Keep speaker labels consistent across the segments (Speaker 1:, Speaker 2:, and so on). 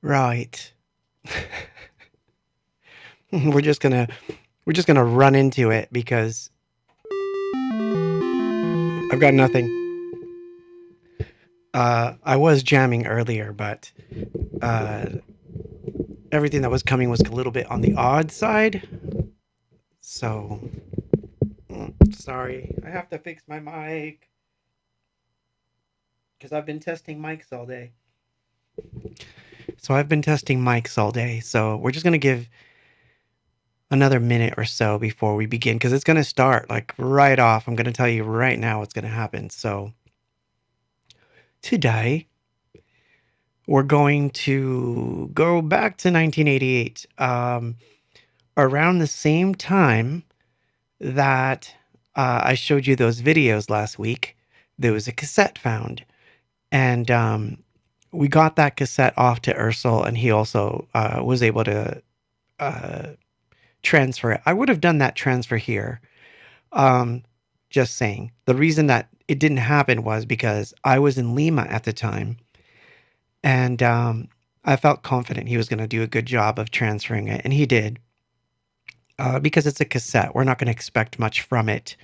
Speaker 1: Right. we're just gonna run into it because I've got nothing. I was jamming earlier, but everything that was coming was a little bit on the odd side. So, sorry. I have to fix my mic because I've been testing mics all day. So we're just gonna give another minute or so before we begin because it's gonna start like right off. I'm gonna tell you right now what's gonna happen. So today we're going to go back to 1988, around the same time that I showed you those videos last week. There was a cassette found, and we got that cassette off to Ursel, and he also was able to transfer it. I would have done that transfer here. Just saying. The reason that it didn't happen was because I was in Lima at the time, and I felt confident he was going to do a good job of transferring it, and he did. Because it's a cassette, we're not going to expect much from it.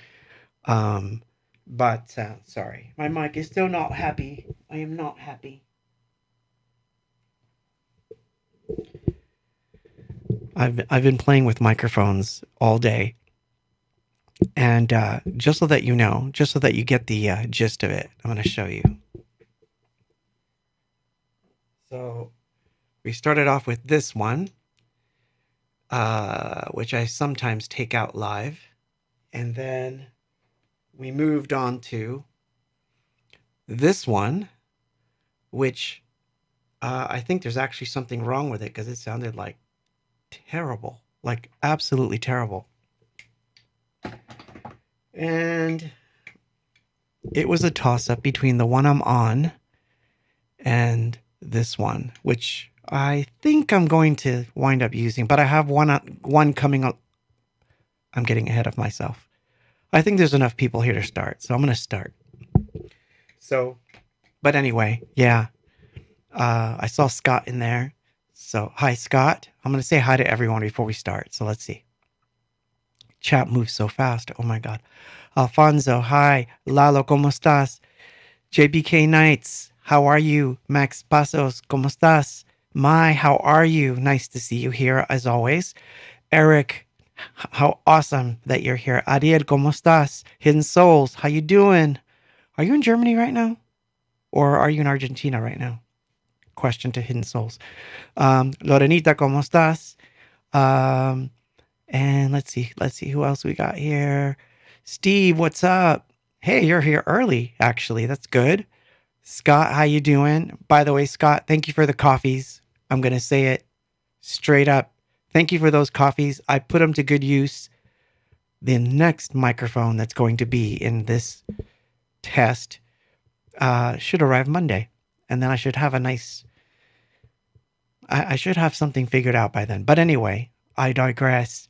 Speaker 1: But sorry, my mic is still not happy. I am not happy. I've been playing with microphones all day, and just so that you know, just so that you get the gist of it, I'm going to show you. So we started off with this one, which I sometimes take out live, and then we moved on to this one, which I think there's actually something wrong with it because it sounded like terrible, like absolutely terrible. And it was a toss-up between the one I'm on and this one, which I think I'm going to wind up using, but I have one coming up. I'm getting ahead of myself. I think there's enough people here to start, so I'm going to start. So, but anyway, yeah. I saw Scott in there. So, hi, Scott. I'm going to say hi to everyone before we start. So, let's see. Chat moves so fast. Oh, my God. Alfonso, hi. Lalo, ¿cómo estás? JBK Knights, how are you? Max Pasos, ¿cómo estás? Mai, how are you? Nice to see you here, as always. Eric, how awesome that you're here. Ariel, ¿cómo estás? Hidden Souls, how you doing? Are you in Germany right now? Or are you in Argentina right now? Question to Hidden Souls. Lorenita, ¿cómo estás? And let's see who else we got here. Steve, what's up? Hey, you're here early, actually. That's good. Scott, how you doing? By the way, Scott, thank you for the coffees. I'm going to say it straight up. Thank you for those coffees. I put them to good use. The next microphone that's going to be in this test should arrive Monday. And then I should have I should have something figured out by then. But anyway, I digress.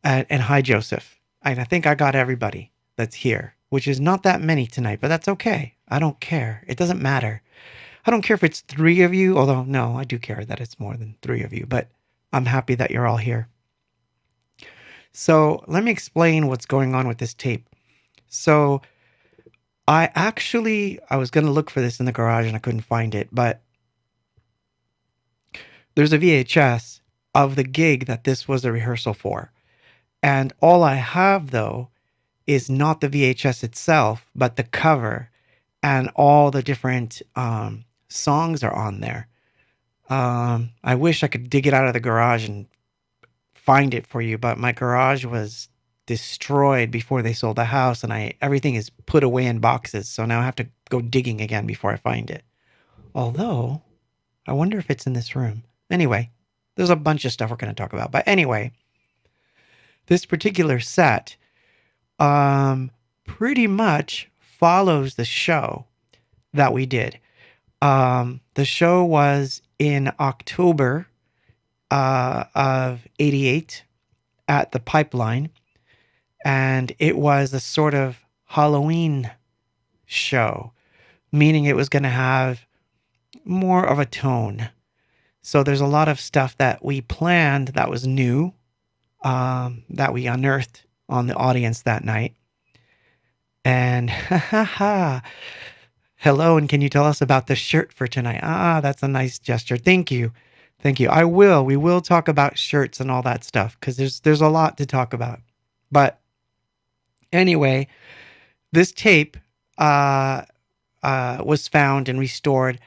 Speaker 1: And hi, Joseph. I think I got everybody that's here, which is not that many tonight, but that's okay. I don't care. It doesn't matter. I don't care if it's 3 of you, although, no, I do care that it's more than 3 of you, but I'm happy that you're all here. So let me explain what's going on with this tape. So I was going to look for this in the garage and I couldn't find it, but there's a VHS of the gig that this was a rehearsal for. And all I have, though, is not the VHS itself, but the cover and all the different songs are on there. I wish I could dig it out of the garage and find it for you, but my garage was destroyed before they sold the house, and everything is put away in boxes, so now I have to go digging again before I find it. Although, I wonder if it's in this room. Anyway, there's a bunch of stuff we're going to talk about. But anyway, this particular set pretty much follows the show that we did. The show was in October of 88 at the Pipeline, and it was a sort of Halloween show, meaning it was going to have more of a tone. So there's a lot of stuff that we planned that was new, that we unearthed on the audience that night. And hello, and can you tell us about the shirt for tonight? That's a nice gesture. Thank you. Thank you. We will talk about shirts and all that stuff because there's a lot to talk about. But anyway, this tape was found and restored,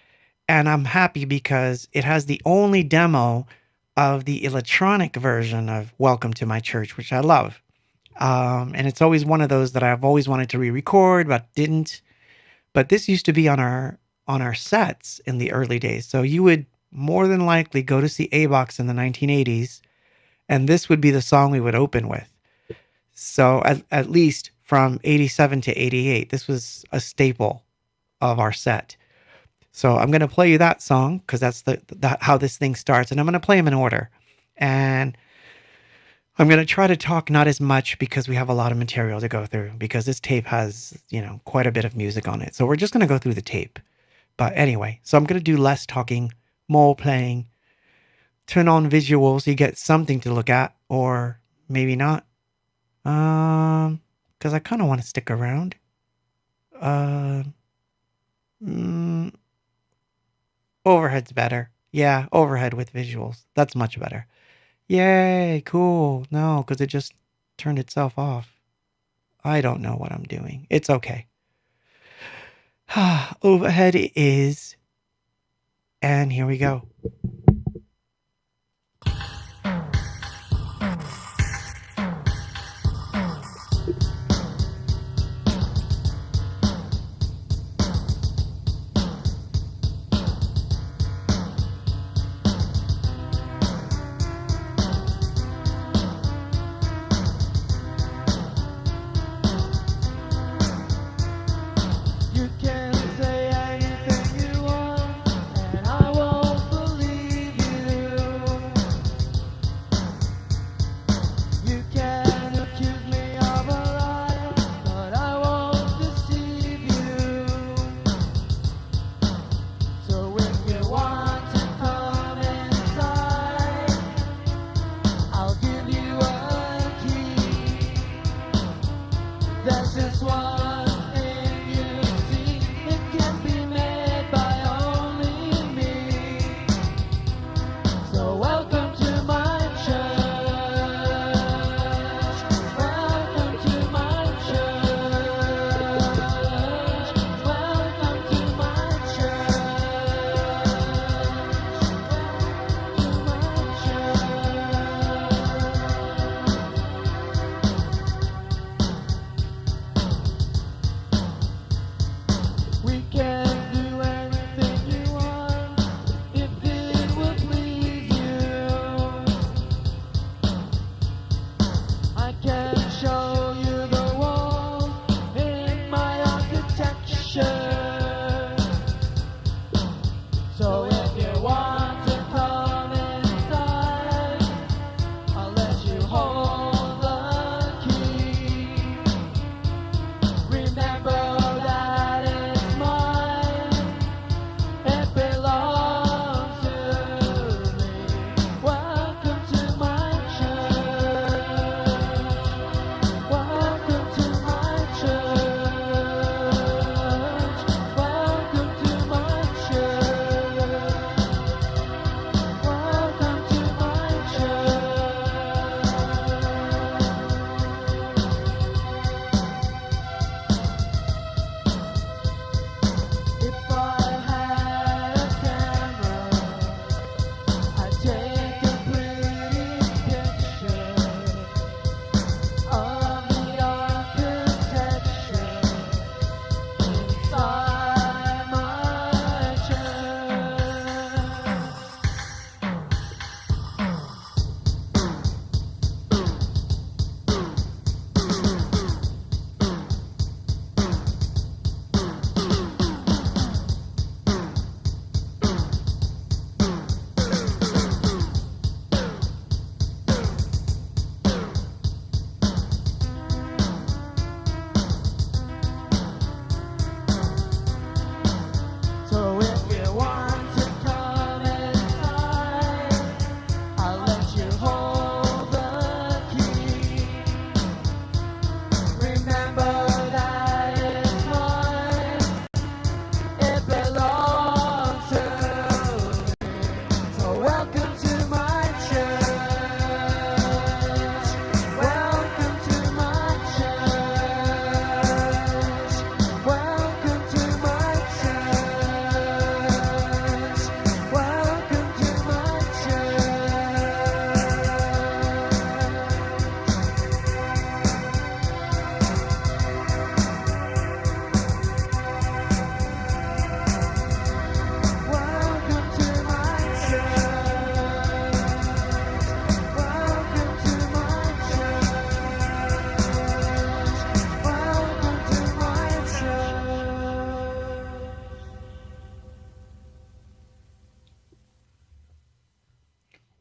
Speaker 1: and I'm happy because it has the only demo of the electronic version of Welcome to My Church, which I love. And it's always one of those that I've always wanted to re-record, but didn't. But this used to be on our sets in the early days. So you would more than likely go to see A-Box in the 1980s, and this would be the song we would open with. So at least from 87 to 88, this was a staple of our set. So I'm going to play you that song because that's how this thing starts. And I'm going to play them in order. And I'm going to try to talk not as much because we have a lot of material to go through because this tape has, quite a bit of music on it. So we're just going to go through the tape. But anyway, so I'm going to do less talking, more playing, turn on visuals. So you get something to look at or maybe not. Because I kind of want to stick around. Overhead's better. Yeah, overhead with visuals. That's much better. Yay, cool. No, because it just turned itself off. I don't know what I'm doing. It's okay. Overhead it is. And here we go. You can say anything you want, and I won't believe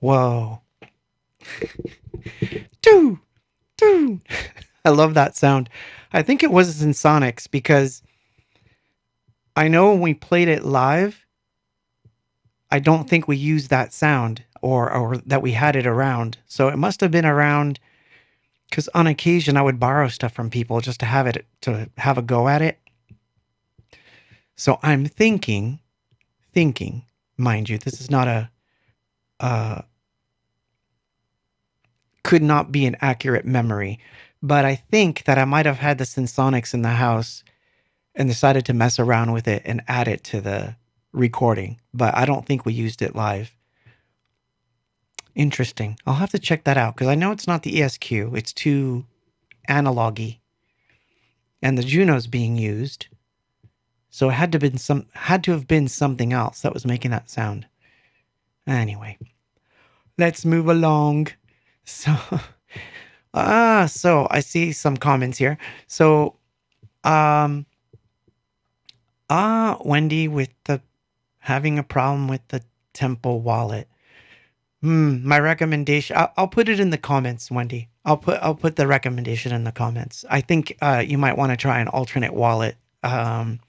Speaker 1: Whoa. Doo, doo. I love that sound. I think it was in Sonics because I know when we played it live, I don't think we used that sound or that we had it around. So it must have been around because on occasion I would borrow stuff from people just to have a go at it. So I'm thinking, mind you, this is not could not be an accurate memory, but I think that I might have had the Synsonics in the house and decided to mess around with it and add it to the recording, but I don't think we used it live. Interesting. I'll have to check that out because I know it's not the ESQ. It's too analogy, and the Juno's being used, so it had to have been something else that was making that sound. Anyway, let's move along. So, so I see some comments here. So, Wendy with the having a problem with the Temple wallet. My recommendation. I'll put it in the comments, Wendy. I'll put the recommendation in the comments. I think you might want to try an alternate wallet, and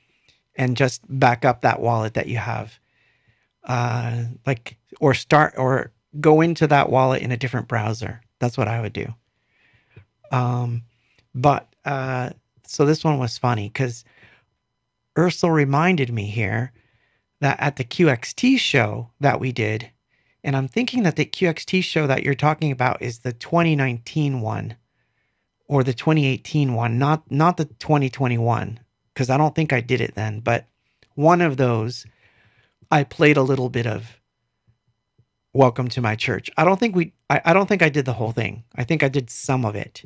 Speaker 1: just back up that wallet that you have, or go into that wallet in a different browser. That's what I would do. So this one was funny because Ursel reminded me here that at the QXT show that we did, and I'm thinking that the QXT show that you're talking about is the 2019 one or the 2018 one, not the 2021, because I don't think I did it then, but one of those, I played a little bit of Welcome to My Church. I don't think I did the whole thing. I think I did some of it.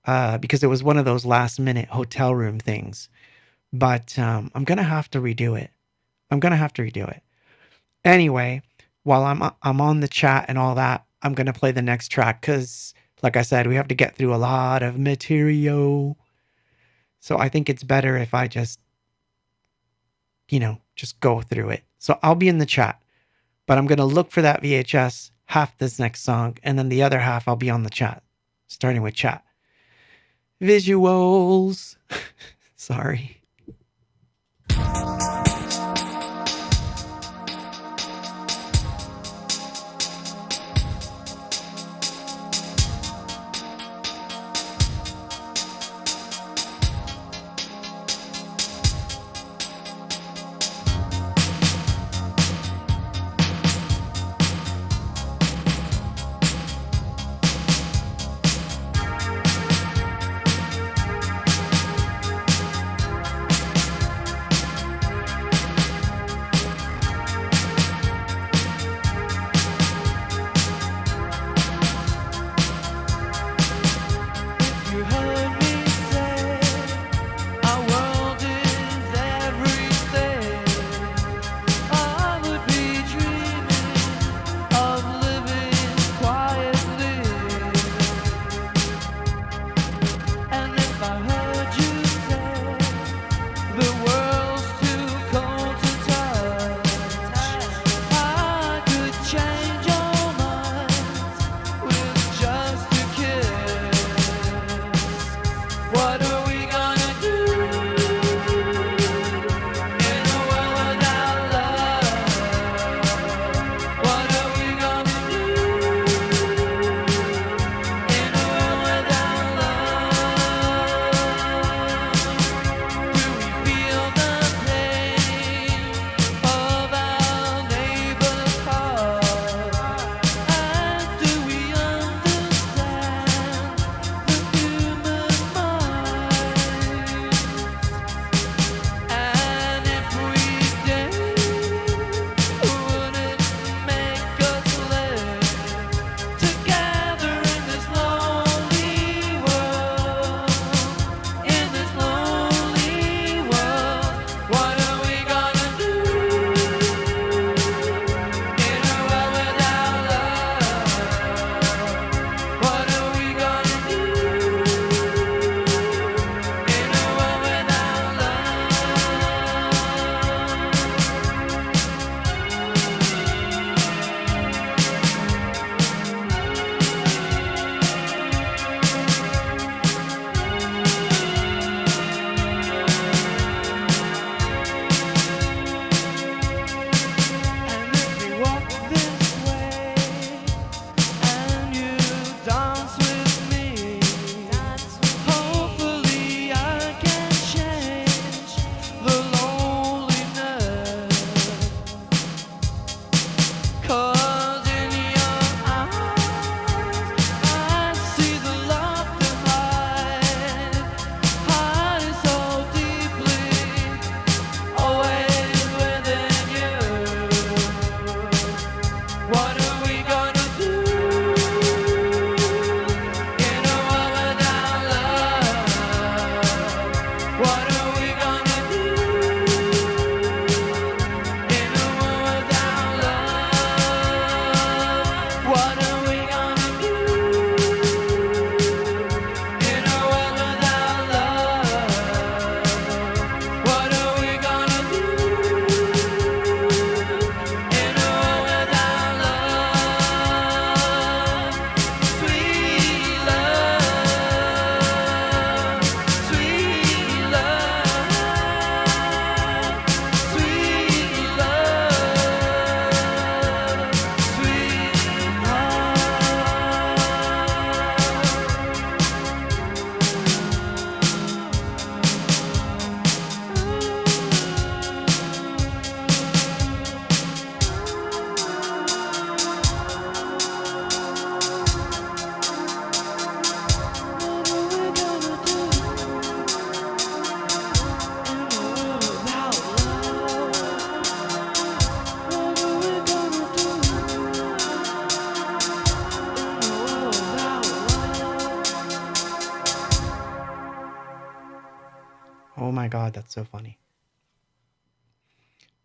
Speaker 1: Because it was one of those last minute hotel room things. But I'm going to have to redo it. Anyway, while I'm on the chat and all that, I'm going to play the next track because, like I said, we have to get through a lot of material. So I think it's better if I just go through it. So I'll be in the chat, but I'm going to look for that VHS, half this next song, and then the other half I'll be on the chat, starting with chat. Visuals. Sorry. my God, that's so funny.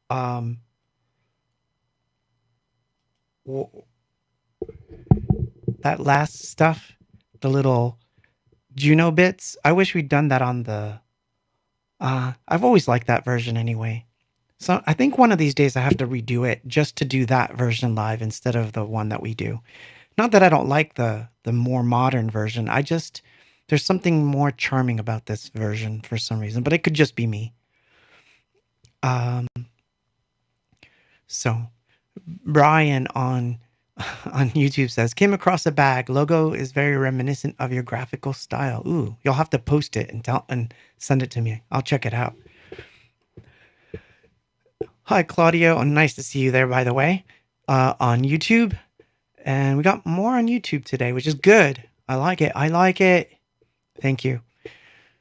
Speaker 1: Um, that last stuff, the little Juno bits. I wish we'd done that on the. I've always liked that version anyway. So I think one of these days I have to redo it just to do that version live instead of the one that we do. Not that I don't like the more modern version. I just there's something more charming about this version for some reason, but it could just be me. Um, so Brian on on YouTube says, came across a bag. Logo is very reminiscent of your graphical style. Ooh, you'll have to post it and send it to me. I'll check it out. Hi, Claudio. Oh, nice to see you there, by the way, on YouTube. And we got more on YouTube today, which is good. I like it. I like it. Thank you.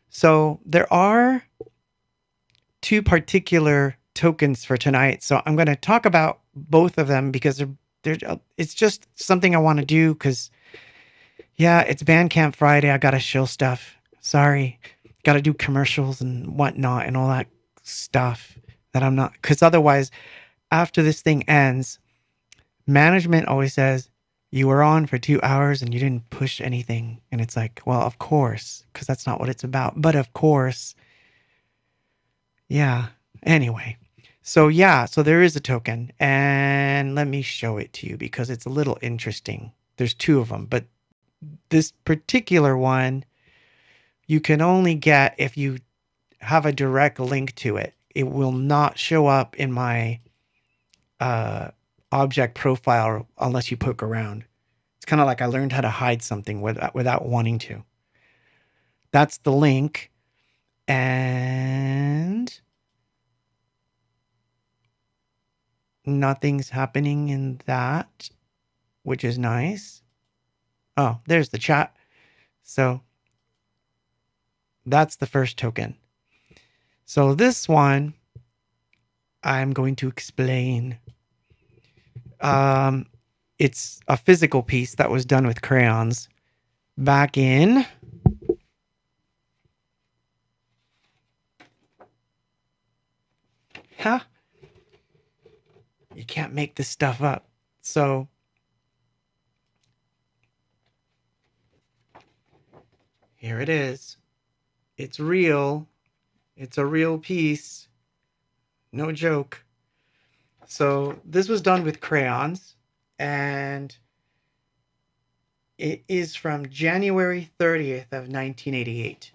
Speaker 1: So there are two particular tokens for tonight. So I'm going to talk about both of them because it's just something I want to do because, yeah, it's Bandcamp Friday. I got to show stuff. Sorry. Got to do commercials and whatnot and all that stuff that I'm not, because otherwise, after this thing ends, management always says, you were on for 2 hours and you didn't push anything. And it's like, well, of course, because that's not what it's about. But of course, yeah. Anyway, so yeah, so there is a token. And let me show it to you because it's a little interesting. There's two of them, but this particular one, you can only get if you have a direct link to it. It will not show up in my object profile unless you poke around. It's kind of like I learned how to hide something without wanting to. That's the link. And nothing's happening in that, which is nice. Oh, there's the chat. So that's the first token. So this one, I'm going to explain. It's a physical piece that was done with crayons back in you can't make this stuff up. So here it is. It's real. It's a real piece. No joke. So this was done with crayons, and it is from January 30th of 1988.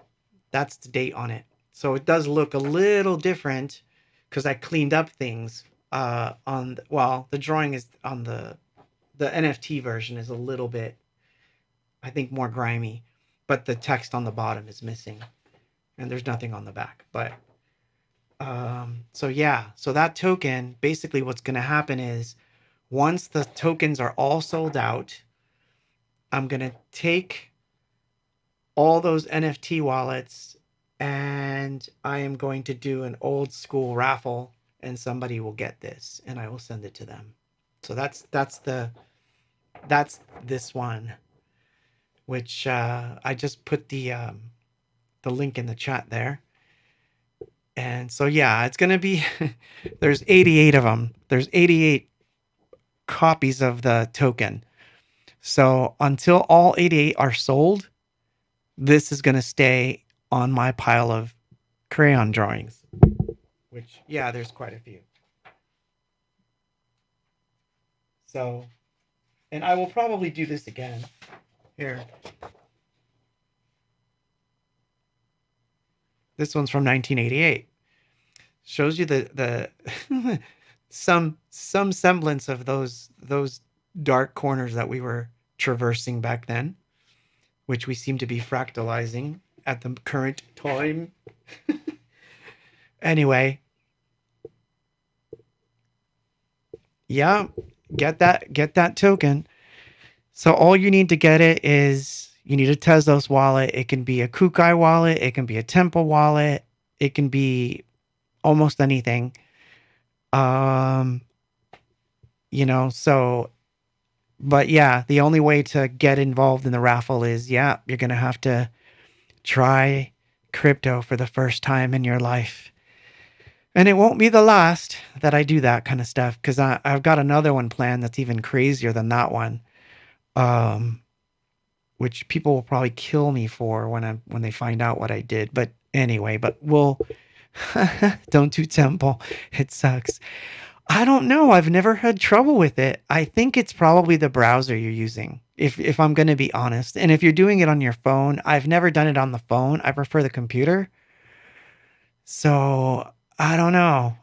Speaker 1: That's the date on it. So it does look a little different because I cleaned up things the drawing is on the NFT version is a little bit, I think, more grimy, but the text on the bottom is missing and there's nothing on the back. But so yeah, so that token, basically what's going to happen is once the tokens are all sold out, I'm going to take all those NFT wallets and I am going to do an old school raffle and somebody will get this and I will send it to them. So that's this one, which I just put the link in the chat there. And so, yeah, it's going to be, there's 88 of them. There's 88 copies of the token. So until all 88 are sold, this is going to stay on my pile of crayon drawings, which, yeah, there's quite a few. So, and I will probably do this again. Here. This one's from 1988. Shows you the some semblance of those dark corners that we were traversing back then, which we seem to be fractalizing at the current time. Anyway, yeah, get that token. So all you need to get it is you need a Tezos wallet. It can be a Kukai wallet. It can be a Temple wallet. It can be almost anything. So, but yeah, the only way to get involved in the raffle is, yeah, you're going to have to try crypto for the first time in your life. And it won't be the last that I do that kind of stuff, because I've got another one planned that's even crazier than that one, which people will probably kill me for when they find out what I did. But anyway, we'll don't do Temple. It sucks. I don't know. I've never had trouble with it. I think it's probably the browser you're using, if I'm going to be honest. And if you're doing it on your phone, I've never done it on the phone. I prefer the computer. So I don't know.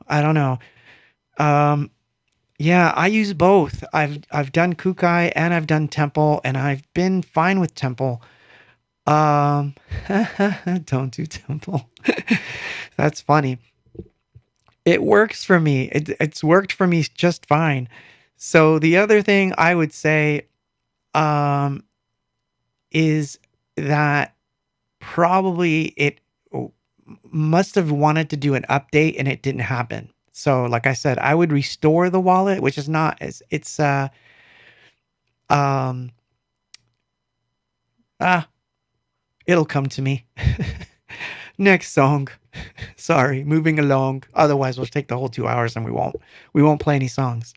Speaker 1: Yeah, I use both. I've done Kukai and I've done Temple, and I've been fine with Temple. Don't do Temple. That's funny. It works for me. It's worked for me just fine. So the other thing I would say is that probably it must have wanted to do an update and it didn't happen. So like I said, I would restore the wallet, which is not as it'll come to me. Next song. Sorry, moving along. Otherwise, we'll take the whole 2 hours and we won't play any songs.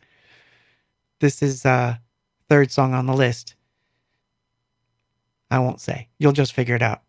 Speaker 1: This is third song on the list. I won't say. You'll just figure it out.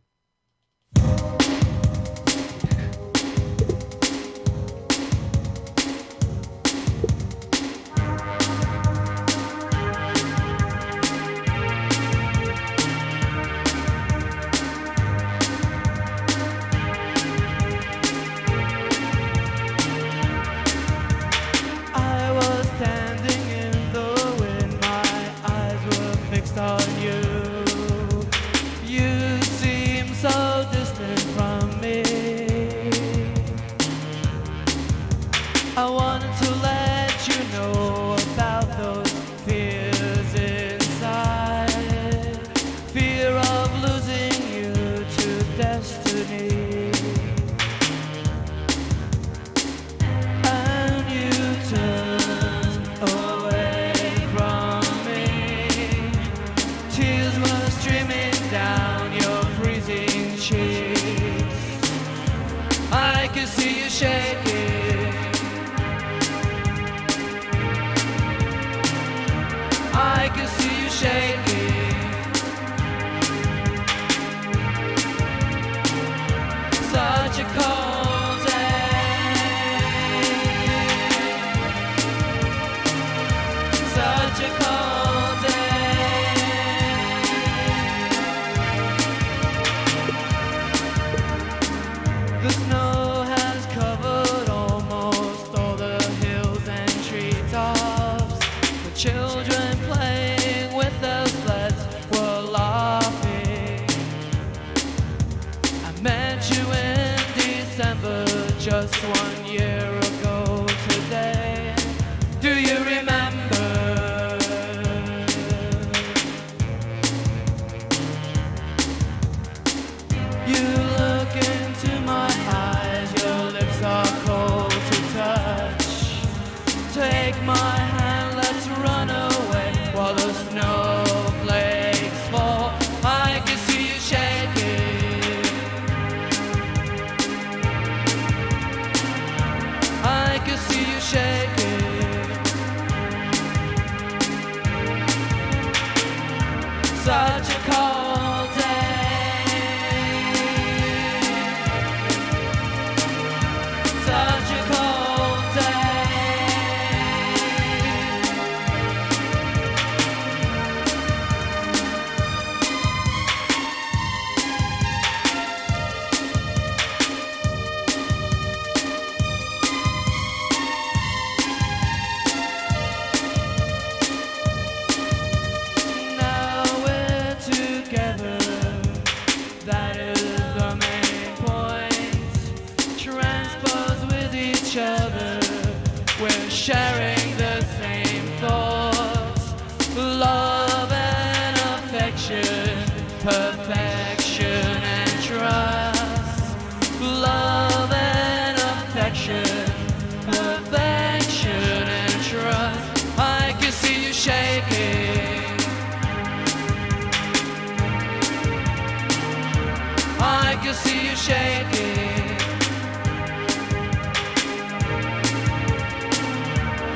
Speaker 2: I can see you shaking.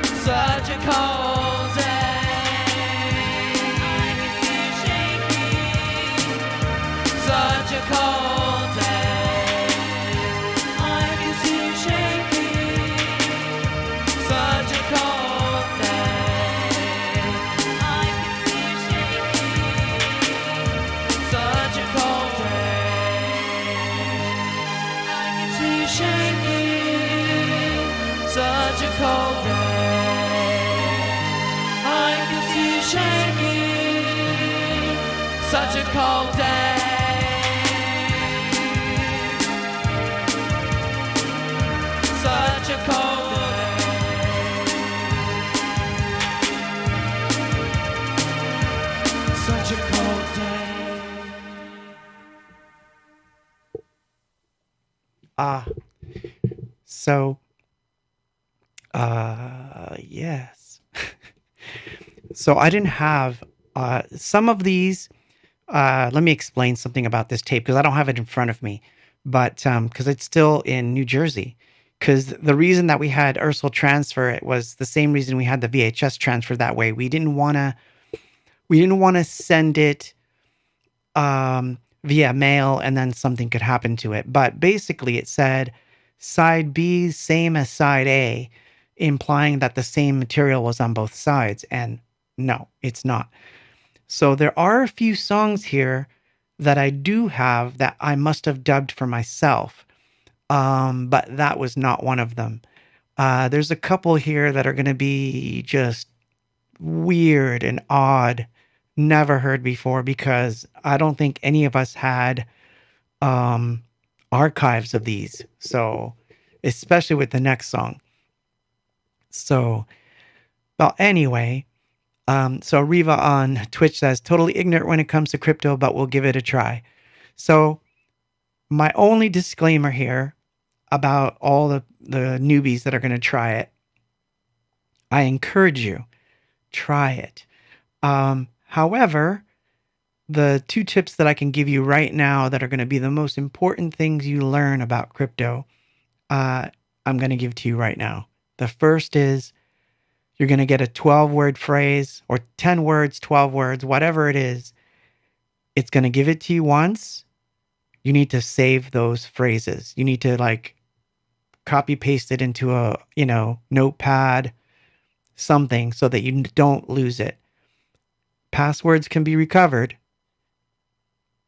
Speaker 2: Such a cold day. I can see you shaking. Such a cold day. I can see you shaking. Such a cold day. I can see you shaking. Such a cold day. I can see you shaking. Such a cold day. I can see you shaking. Such a cold day. Such a cold day. Such a cold day.
Speaker 1: So, yes. So I didn't have some of these. Let me explain something about this tape because I don't have it in front of me, but because it's still in New Jersey. Because the reason that we had Ursel transfer it was the same reason we had the VHS transfer that way. We didn't want to send it via mail and then something could happen to it. But basically, it said side B same as side A, implying that the same material was on both sides. And no, it's not. So there are a few songs here that I do have that I must have dubbed for myself. But that was not one of them. There's a couple here that are going to be just weird and odd, never heard before, because I don't think any of us had archives of these. So, especially with the next song. So, well, anyway, so Riva on Twitch says, totally ignorant when it comes to crypto, but we'll give it a try. So, my only disclaimer here about all the newbies that are going to try it, I encourage you, try it. However, the two tips that I can give you right now that are going to be the most important things you learn about crypto, I'm going to give to you right now. The first is you're going to get a 12-word phrase or 10 words, 12 words, whatever it is. It's going to give it to you once. You need to save those phrases. You need to copy paste it into a, notepad, something so that you don't lose it. Passwords can be recovered.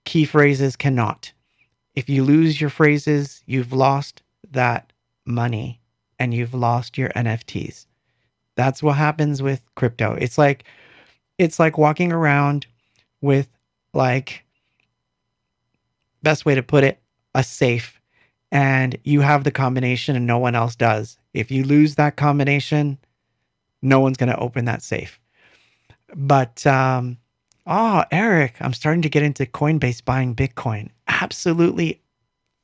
Speaker 1: Key phrases cannot. If you lose your phrases, you've lost that money and you've lost your NFTs. That's what happens with crypto. It's like walking around with, best way to put it, a safe, and you have the combination and no one else does. If you lose that combination, no one's going to open that safe. But, Eric, I'm starting to get into Coinbase buying Bitcoin. Absolutely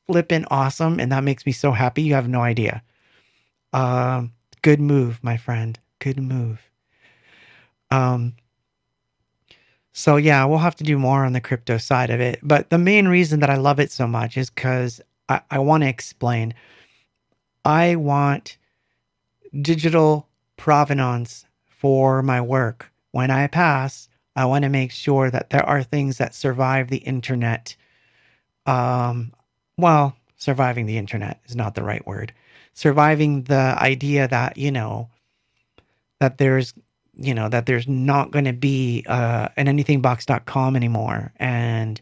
Speaker 1: flippin' awesome. And that makes me so happy. You have no idea. Good move, my friend. Good move. So yeah, we'll have to do more on the crypto side of it. But the main reason that I love it so much is because I want to explain. I want digital provenance for my work. When I pass, I want to make sure that there are things that survive the internet. Well, surviving the internet is not the right word. Surviving the idea that, that there's not going to be an anythingbox.com anymore. And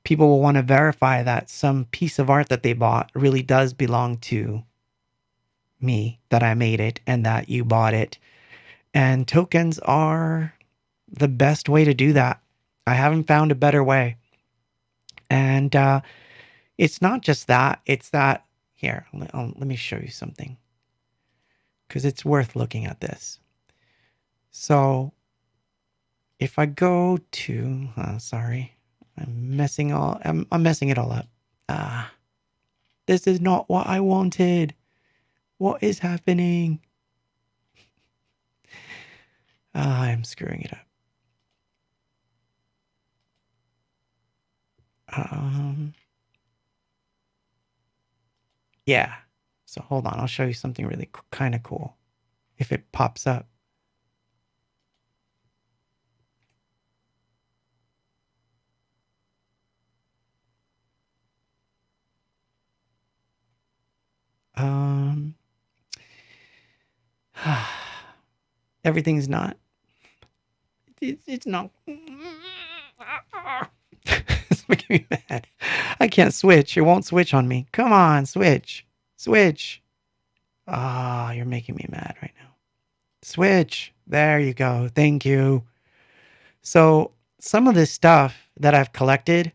Speaker 1: people will want to verify that some piece of art that they bought really does belong to me, that I made it and that you bought it. And tokens are the best way to do that. I haven't found a better way. And it's not just that. It's that, here, let me show you something. Because it's worth looking at this. So if I go to, sorry, I'm messing it all up. This is not what I wanted. What is happening? I'm screwing it up. Yeah. So hold on, I'll show you something really kind of cool if it pops up. Everything's not. It's not. It's making me mad. I can't switch. It won't switch on me. Come on, switch. Switch. Ah, you're making me mad right now. Switch. There you go. Thank you. So some of this stuff that I've collected,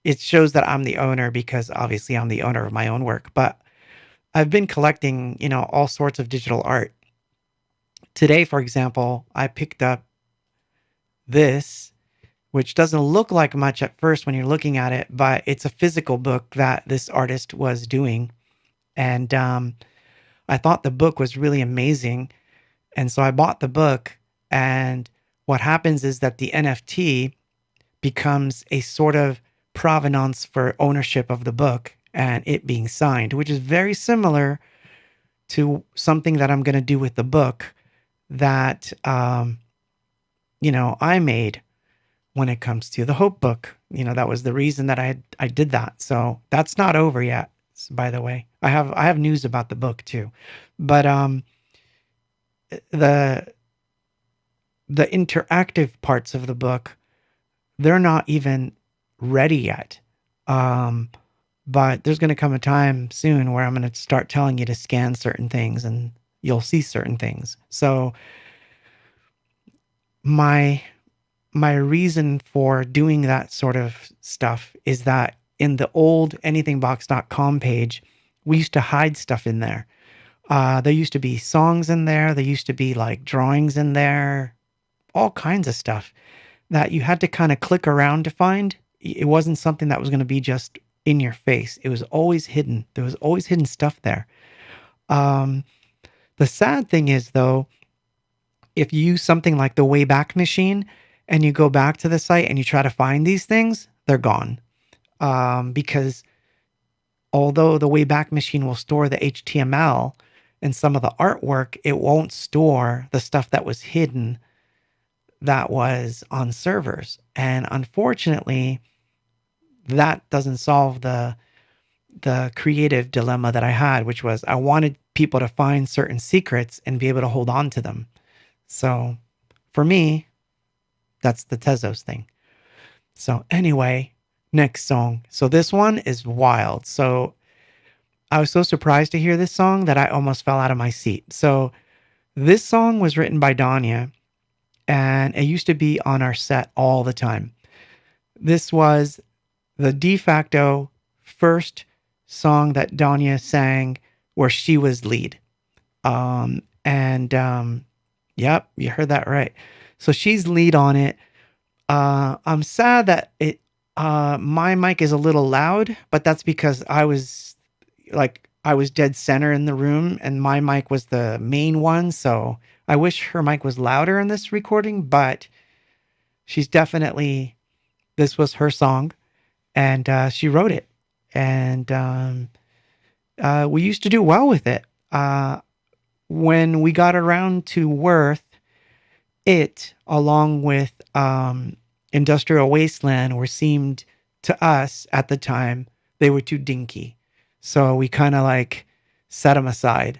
Speaker 1: it shows that I'm the owner because obviously I'm the owner of my own work. But I've been collecting, all sorts of digital art. Today, for example, I picked up this, which doesn't look like much at first when you're looking at it, but it's a physical book that this artist was doing. And I thought the book was really amazing. And so I bought the book. And what happens is that the NFT becomes a sort of provenance for ownership of the book and it being signed, which is very similar to something that I'm going to do with the book that, I made when it comes to the Hope book. That was the reason that I did that. So that's not over yet, by the way. I have news about the book too. But the interactive parts of the book, they're not even ready yet. But there's going to come a time soon where I'm going to start telling you to scan certain things and you'll see certain things. So my reason for doing that sort of stuff is that in the old anythingbox.com page, we used to hide stuff in there. There used to be songs in there. There used to be like drawings in there, all kinds of stuff that you had to kind of click around to find. It wasn't something that was going to be just in your face. It was always hidden. There was always hidden stuff there. The sad thing is, though, if you use something like the Wayback Machine and you go back to the site and you try to find these things, they're gone. Because although the Wayback Machine will store the HTML and some of the artwork, it won't store the stuff that was hidden that was on servers. And unfortunately, that doesn't solve the creative dilemma that I had, which was I wanted people to find certain secrets and be able to hold on to them. So for me, that's the Tezos thing. So anyway, next song. So this one is wild. So I was so surprised to hear this song that I almost fell out of my seat. So this song was written by Danya, and it used to be on our set all the time. This was the de facto first song that Danya sang where she was lead. Yep, you heard that right. So she's lead on it. I'm sad that my mic is a little loud, but that's because I was dead center in the room and my mic was the main one. So I wish her mic was louder in this recording, but this was her song and she wrote it. And we used to do well with it. When we got around to Worth, it, along with Industrial Wasteland, seemed to us at the time, they were too dinky. So we kind of like set them aside.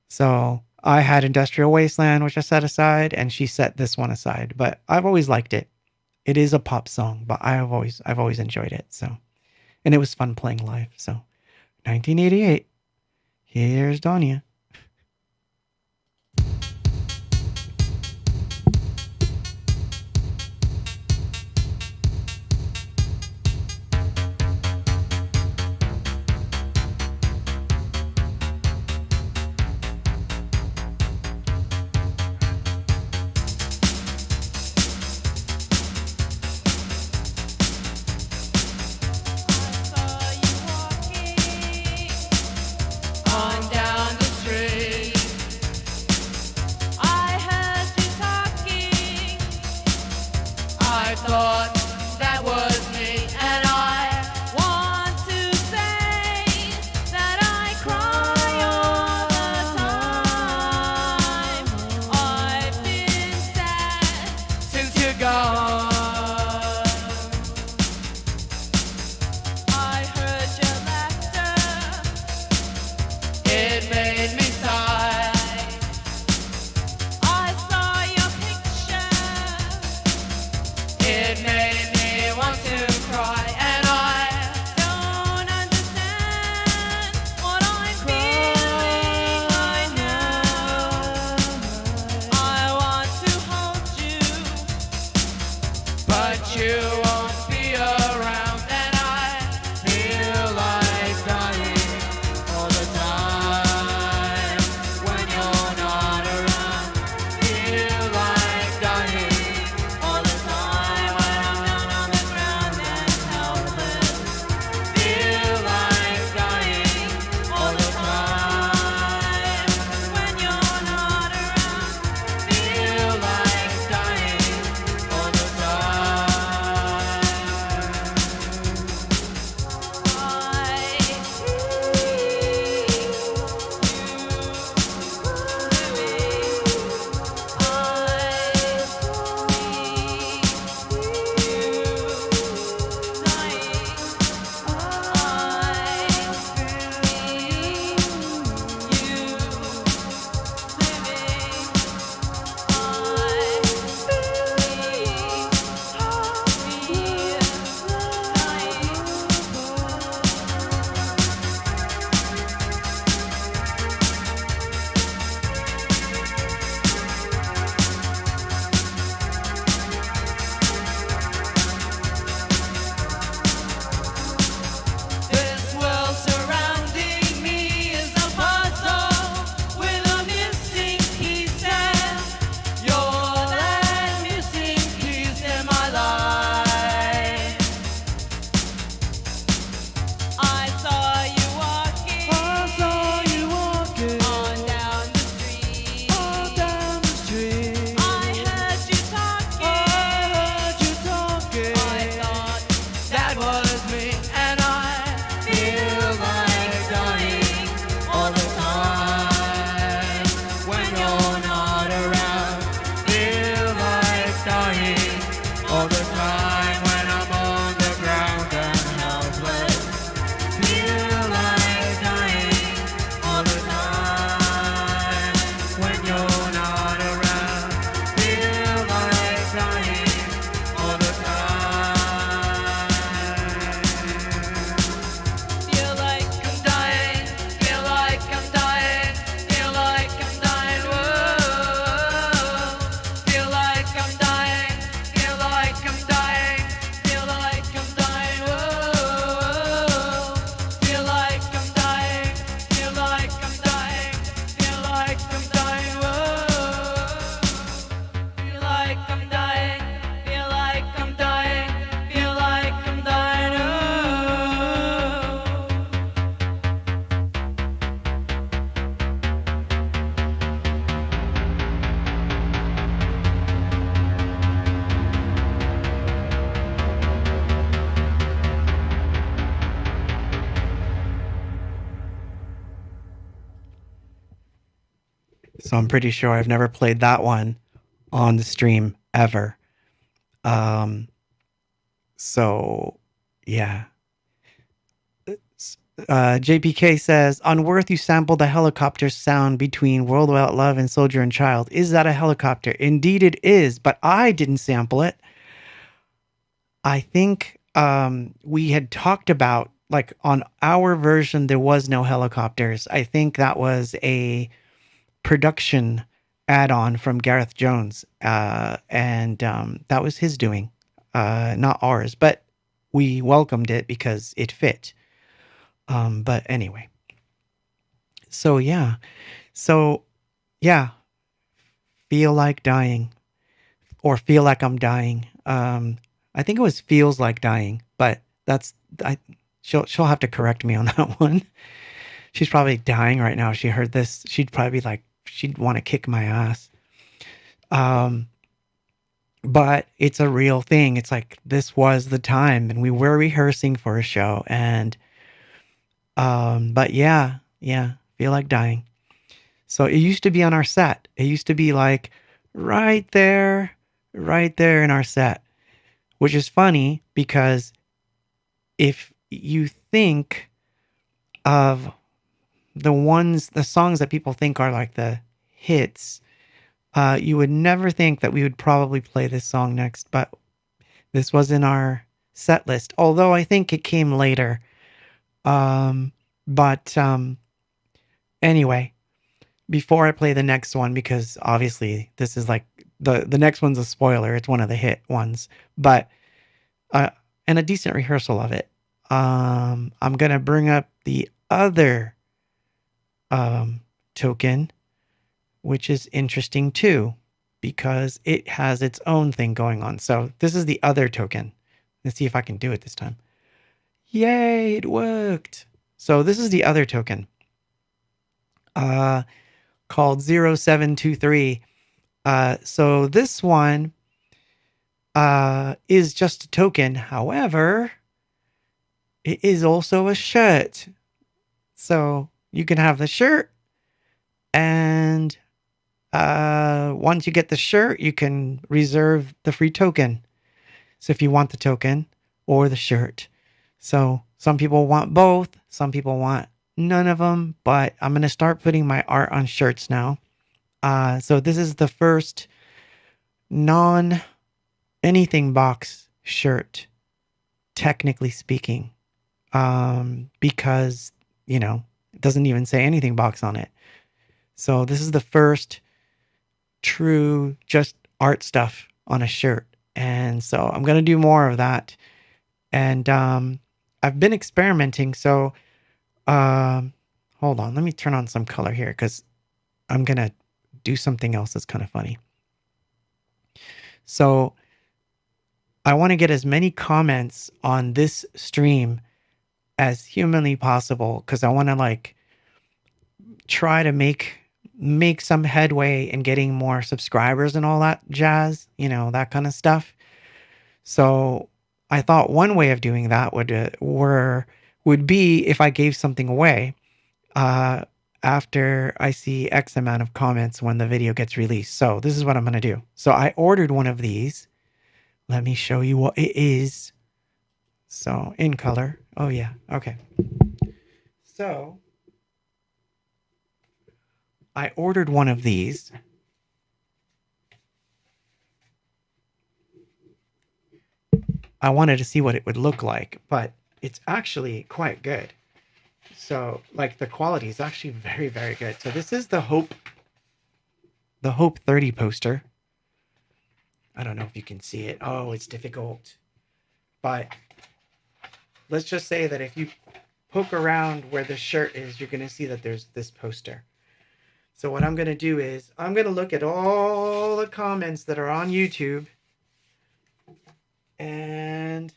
Speaker 1: So I had Industrial Wasteland, which I set aside, and she set this one aside. But I've always liked it. It is a pop song, but I've always enjoyed it. So, and it was fun playing live. So 1988, here's Danya.
Speaker 2: On down the street, I heard you talking. I thought that was me, and I want to say that I It made me want to cry, and I don't understand what I'm feeling right now. I want to hold you, but you won't be around, and I feel like dying all the time when you're not around. Feel like dying all the time when I'm down on the ground and helpless. Feel like dying all the time when you're not around. Feel like dying all the time. This world surrounding me is a puzzle with a missing pieces. You're that missing piece in my life. I saw you walking on down the street. I heard you talking. I thought that was me, and I feel like dying all the time when you're not around. Feel like dying all the time when I'm on the ground and helpless. Feel like dying all the time when you're not around. Feel like dying all the time. Feel like I'm dying. Feel like I'm dying. Feel like I'm dying. Whoa. Feel like I'm dying. Feel like I'm dying. Feel like I'm dying. Whoa. Feel like I'm dying. Feel like I'm dying. Feel like I'm dying. Whoa. Feel like I'm dying. Feel like I'm dying. Feel like I'm dying. Oh.
Speaker 1: So I'm pretty sure I've never played that one on the stream ever. So yeah. JPK says, on Worth, you sampled the helicopter sound between World Without Love and Soldier and Child. Is that a helicopter? Indeed it is, but I didn't sample it. I think we had talked about, like, on our version, there was no helicopters. I think that was a production add-on from Gareth Jones, and that was his doing, not ours, but we welcomed it because it fit. But anyway, so yeah, feel like dying, or feel like I'm dying. I think it was feels like dying, but she'll have to correct me on that one. She's probably dying right now. If she heard this, she'd probably be like, she'd want to kick my ass. But it's a real thing. It's like, this was the time, and we were rehearsing for a show, and but yeah, feel like dying. So it used to be on our set. It used to be like right there in our set, which is funny because if you think of the songs that people think are like the hits, you would never think that we would probably play this song next, but This was in our set list, although I think it came later. But anyway, before I play the next one, because obviously this is like the next one's a spoiler. It's one of the hit ones, but and a decent rehearsal of it. I'm gonna bring up the other token, which is interesting too, because it has its own thing going on. So this is the other token. Let's see if I can do it this time. Yay, it worked. So this is the other token called 0723. So this one is just a token. However, it is also a shirt. So you can have the shirt, and once you get the shirt, you can reserve the free token. So if you want the token or the shirt. So some people want both. Some people want none of them. But I'm going to start putting my art on shirts now. So this is the first non-anything box shirt, technically speaking. Because, you know, it doesn't even say anything box on it. So this is the first true just art stuff on a shirt. And so I'm going to do more of that. And I've been experimenting. So hold on. Let me turn on some color here because I'm going to do something else that's kind of funny. So I want to get as many comments on this stream as humanly possible because I want to like try to make some headway in getting more subscribers and all that jazz, you know, that kind of stuff. So I thought one way of doing that would be if I gave something away after I see X amount of comments when the video gets released. So this is what I'm going to do. So I ordered one of these. Let me show you what it is. So in color. Oh yeah. Okay. So I ordered one of these. I wanted to see what it would look like, but it's actually quite good. So like the quality is actually very, very good. So this is the Hope 30 poster. I don't know if you can see it. Oh, it's difficult. But let's just say that if you poke around where the shirt is, you're going to see that there's this poster. So what I'm going to do is I'm going to look at all the comments that are on YouTube, and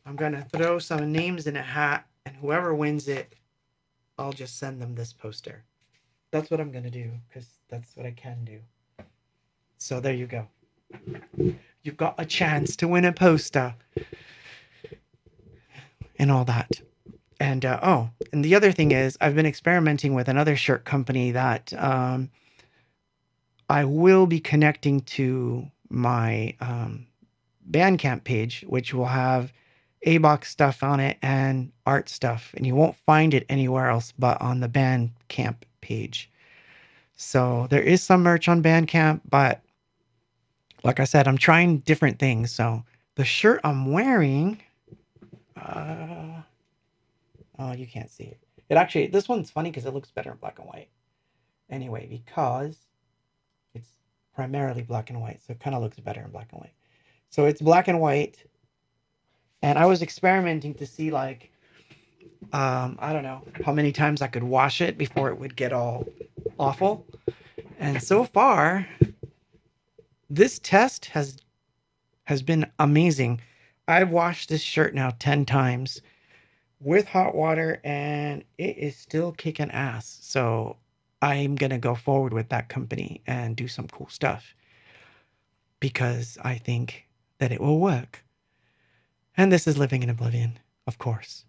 Speaker 1: I'm going to throw some names in a hat, and whoever wins it, I'll just send them this poster. That's what I'm going to do because that's what I can do. So there you go. You've got a chance to win a poster and all that. And and the other thing is I've been experimenting with another shirt company that I will be connecting to my Bandcamp page, which will have A-Box stuff on it and art stuff. And you won't find it anywhere else but on the Bandcamp page. So there is some merch on Bandcamp, but like I said, I'm trying different things. So the shirt I'm wearing... oh, you can't see it. It actually, this one's funny because it looks better in black and white. Anyway, because it's primarily black and white, so it kind of looks better in black and white. So it's black and white, and I was experimenting to see like, I don't know how many times I could wash it before it would get all awful. And so far, this test has been amazing. I've washed this shirt now 10 times with hot water, and it is still kicking ass. So I'm going to go forward with that company and do some cool stuff because I think that it will work. And this is Living in Oblivion, of course.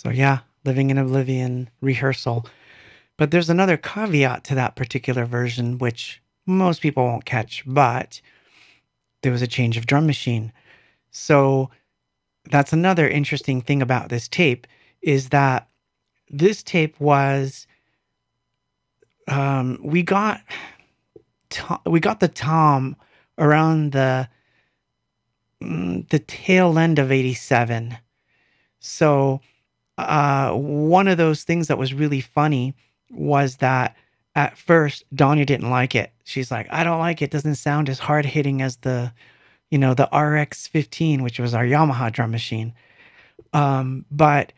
Speaker 1: So yeah, Living in Oblivion rehearsal. But there's another caveat to that particular version, which most people won't catch, but there was a change of drum machine. So that's another interesting thing about this tape is that this tape was we got the tom around the tail end of 87. So one of those things that was really funny was that at first Danya didn't like it. She's like, I don't like it. It doesn't sound as hard hitting as the RX-15, which was our Yamaha drum machine. But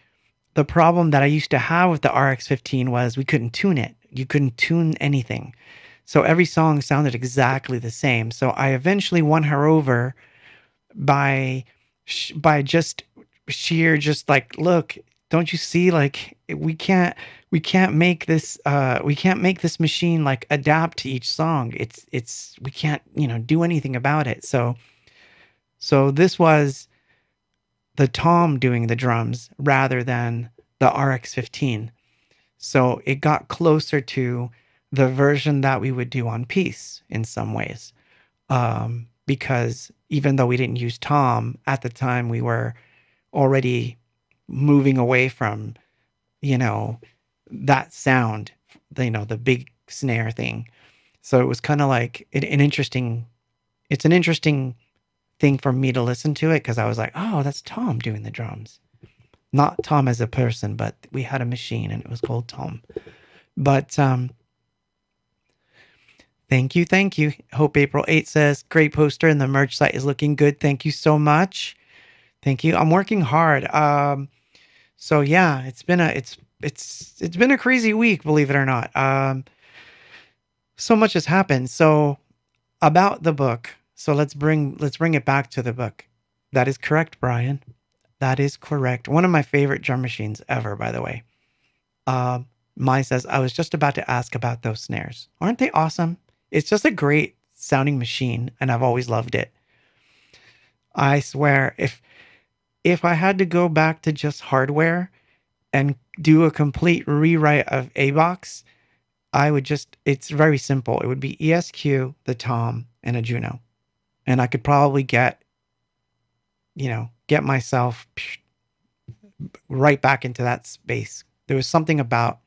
Speaker 1: the problem that I used to have with the RX-15 was we couldn't tune it. You couldn't tune anything. So every song sounded exactly the same. So I eventually won her over by just sheer just like, look, don't you see, like we can't make this machine like adapt to each song. It's we can't, do anything about it. So this was the tom doing the drums rather than the RX-15. So it got closer to the version that we would do on Peace in some ways. Because even though we didn't use tom at the time, we were already moving away from, that sound, the big snare thing. So it was kind of like it's an interesting thing for me to listen to it, because I was like, oh, that's Tom doing the drums. Not Tom as a person, but we had a machine and it was called Tom. But thank you. Hope April 8 says, great poster and the merch site is looking good. Thank you so much. Thank you. I'm working hard. So yeah, it's been a crazy week, believe it or not. So much has happened. So about the book. So let's bring it back to the book. That is correct, Brian. That is correct. One of my favorite drum machines ever, by the way. Mai says, I was just about to ask about those snares. Aren't they awesome? It's just a great sounding machine, and I've always loved it. I swear, if I had to go back to just hardware and do a complete rewrite of A-Box, it's very simple. It would be ESQ, the tom, and a Juno. And I could probably get myself right back into that space. There was something about,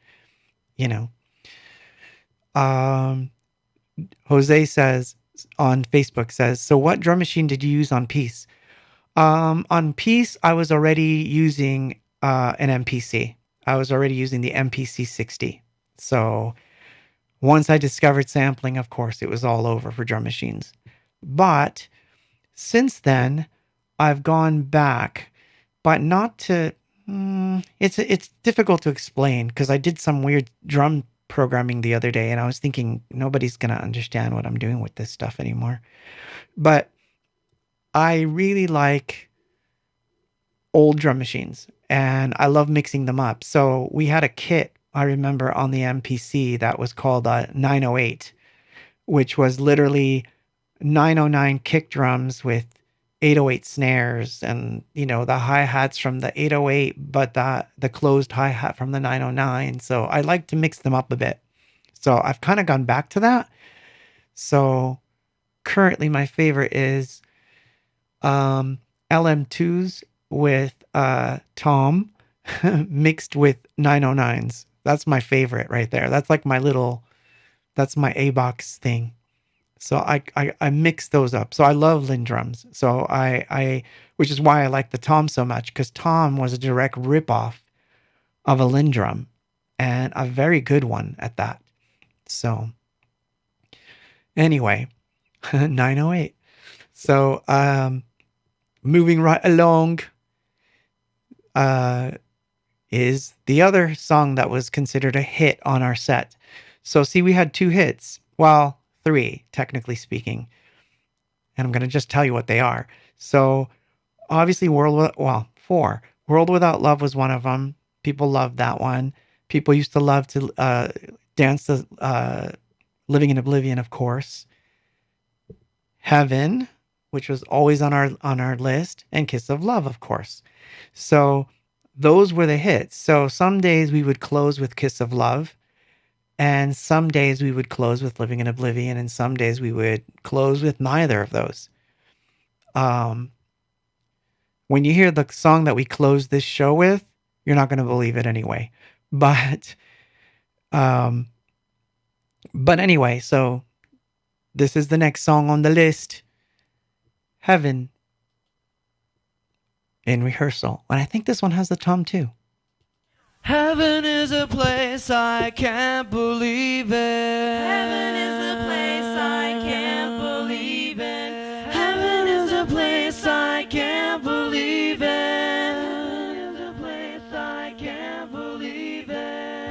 Speaker 1: Jose says on Facebook says, so what drum machine did you use on Peace? On Peace, I was already using an MPC. I was already using the MPC 60. So once I discovered sampling, of course, it was all over for drum machines. But since then, I've gone back, but not to. It's difficult to explain because I did some weird drum programming the other day, and I was thinking nobody's gonna understand what I'm doing with this stuff anymore. But I really like old drum machines, and I love mixing them up. So we had a kit, I remember, on the MPC that was called 908, which was literally 909 kick drums with 808 snares and, the hi-hats from the 808, but the closed hi-hat from the 909. So I like to mix them up a bit. So I've kind of gone back to that. So currently my favorite is LM2s with tom mixed with 909s. That's my favorite right there. That's like that's my A-Box thing. So I mix those up. So I love Linn drums. So which is why I like the tom so much, because tom was a direct ripoff of a Linn drum, and a very good one at that. So anyway, 908. So moving right along is the other song that was considered a hit on our set. So see, we had 2 hits. Well, 3, technically speaking. And I'm going to just tell you what they are. So obviously 4. World Without Love was one of them. People loved that one. People used to love to dance to Living in Oblivion, of course. Heaven, which was always on our list, and Kiss of Love, of course. So those were the hits. So some days we would close with Kiss of Love, and some days we would close with Living in Oblivion, and some days we would close with neither of those. Um, when you hear the song that we closed this show with, you're not going to believe it anyway. But um, but anyway, so this is the next song on the list, Heaven in Rehearsal. And I think this one has the tom too.
Speaker 2: Heaven is a place I can't believe it.
Speaker 3: Heaven is a place I can't believe in.
Speaker 2: Heaven is a place I can't believe it.
Speaker 3: Heaven is a place I can't believe in.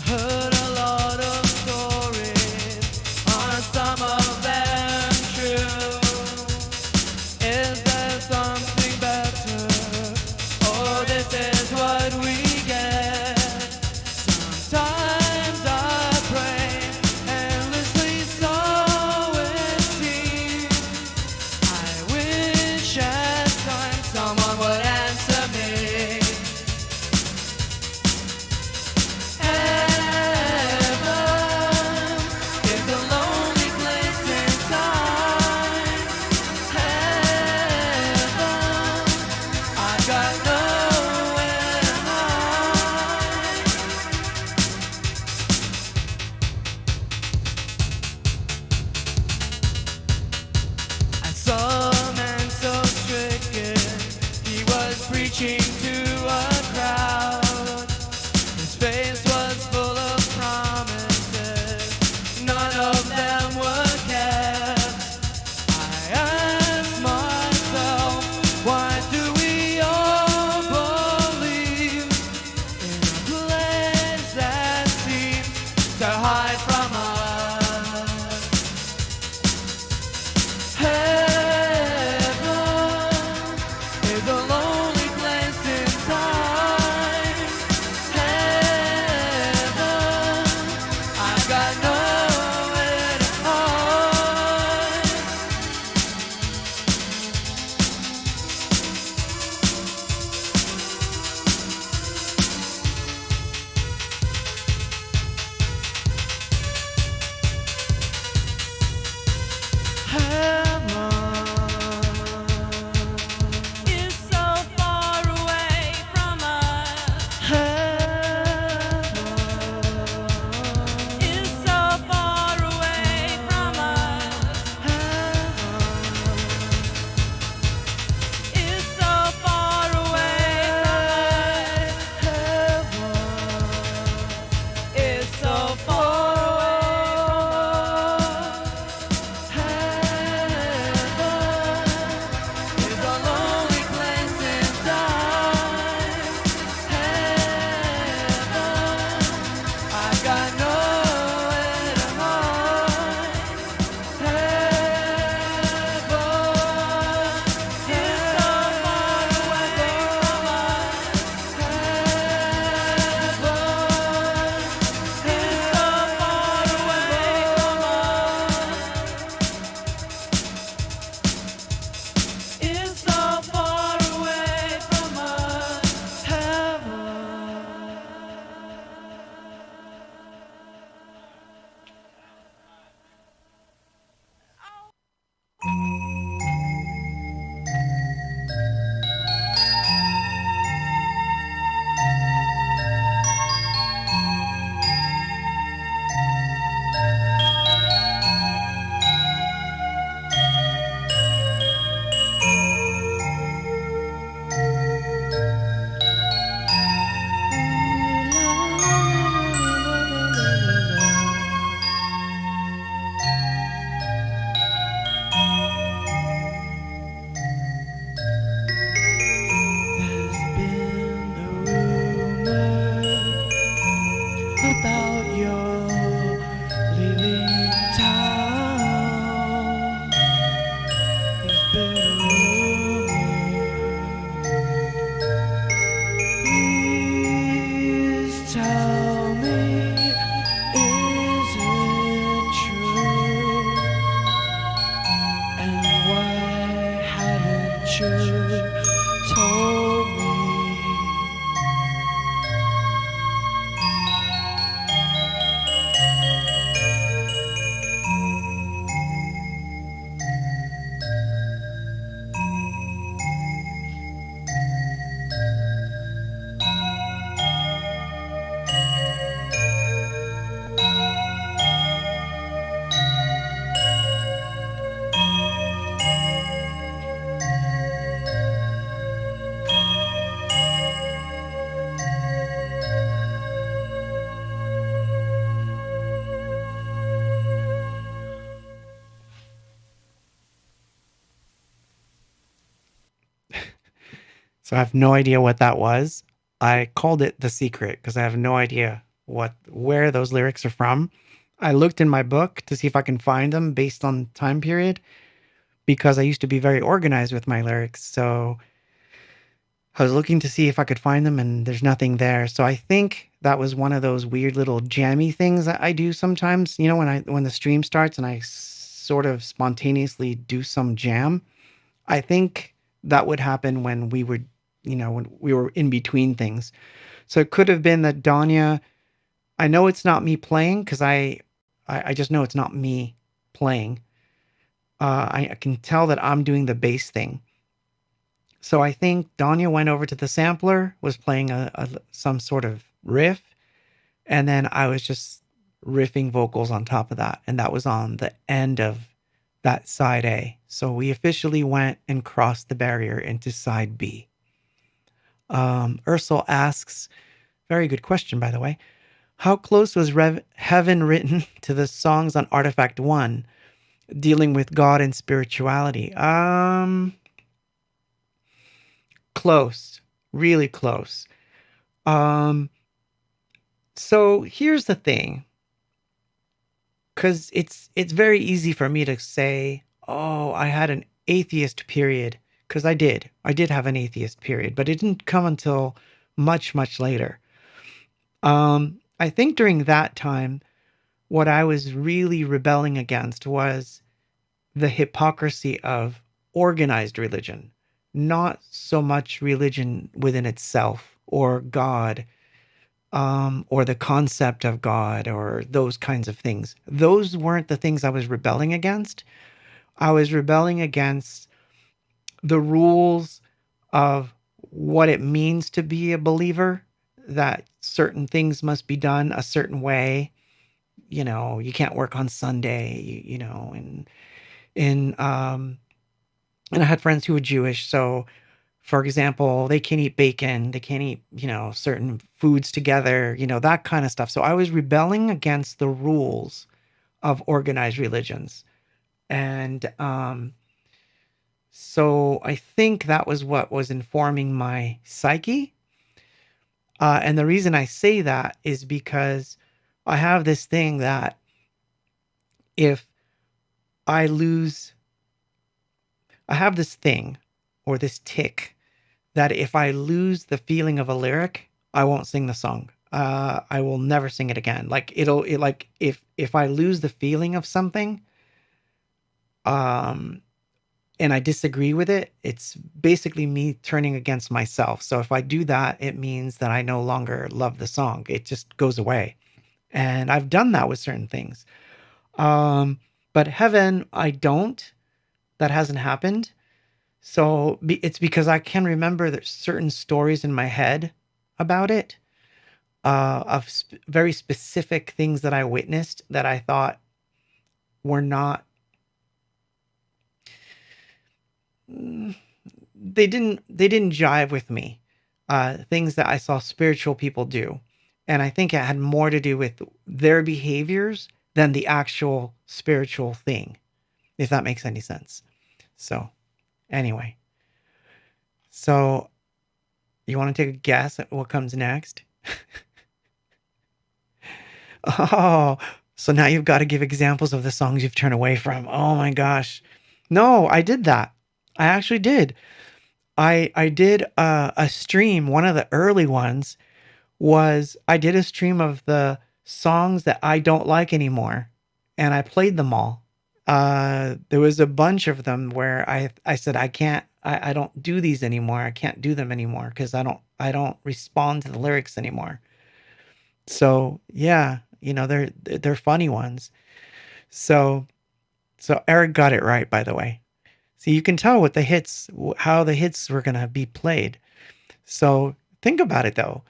Speaker 2: Heard a lot of stories, are some of them true? Is there something better? Oh, this is what we get. Sometimes I pray, endlessly so it seems. I wish at times someone would answer me. Preaching to a crowd. His face was full of promises, none of them were kept. I asked myself, why do we all believe in a place that seems to hide from us? Heaven is a lonely place in time. Heaven, I've got nowhere to hide. Heaven
Speaker 3: Is so far away from us.
Speaker 2: Heaven
Speaker 3: Is so far away from us. Is so far away from us. Is so far away from us.
Speaker 2: should told me.
Speaker 1: So I have no idea what that was. I called it The Secret because I have no idea where those lyrics are from. I looked in my book to see if I can find them based on time period because I used to be very organized with my lyrics. So I was looking to see if I could find them and there's nothing there. So I think that was one of those weird little jammy things that I do sometimes, when the stream starts and I sort of spontaneously do some jam. I think that would happen when we would, when we were in between things. So it could have been that Danya, I know it's not me playing because I just know it's not me playing. I can tell that I'm doing the bass thing. So I think Danya went over to the sampler, was playing some sort of riff, and then I was just riffing vocals on top of that. And that was on the end of that side A. So we officially went and crossed the barrier into side B. Ursel asks, very good question, by the way, how close was Heaven written to the songs on Artifact 1 dealing with God and spirituality? Close, really close. So here's the thing, because it's very easy for me to say, oh, I had an atheist period, because I did have an atheist period, but it didn't come until much, much later. I think during that time, what I was really rebelling against was the hypocrisy of organized religion, not so much religion within itself or God, or the concept of God or those kinds of things. Those weren't the things I was rebelling against. I was rebelling against the rules of what it means to be a believer, that certain things must be done a certain way. You can't work on Sunday, and I had friends who were Jewish. So, for example, they can't eat bacon, they can't eat, certain foods together, that kind of stuff. So I was rebelling against the rules of organized religions. And so I think that was what was informing my psyche. And the reason I say that is because I have this thing that if I have this thing or this tick that if I lose the feeling of a lyric, I won't sing the song. I will never sing it again. Like if I lose the feeling of something, and I disagree with it, it's basically me turning against myself. So if I do that, it means that I no longer love the song. It just goes away. And I've done that with certain things. But Heaven, I don't. That hasn't happened. So it's because I can remember there's certain stories in my head about it, of very specific things that I witnessed that I thought were not, they didn't jive with me. Things that I saw spiritual people do. And I think it had more to do with their behaviors than the actual spiritual thing, if that makes any sense. So anyway, so you want to take a guess at what comes next? Oh, so now you've got to give examples of the songs you've turned away from. Oh my gosh. No, I did that. I actually did. I did a stream. One of the early ones was I did a stream of the songs that I don't like anymore, and I played them all. There was a bunch of them where I said I can't I don't do these anymore. I can't do them anymore because I don't respond to the lyrics anymore. So yeah, you know, they're funny ones. So Eric got it right, by the way. See, you can tell with the hits how the hits were gonna be played. So think about it though.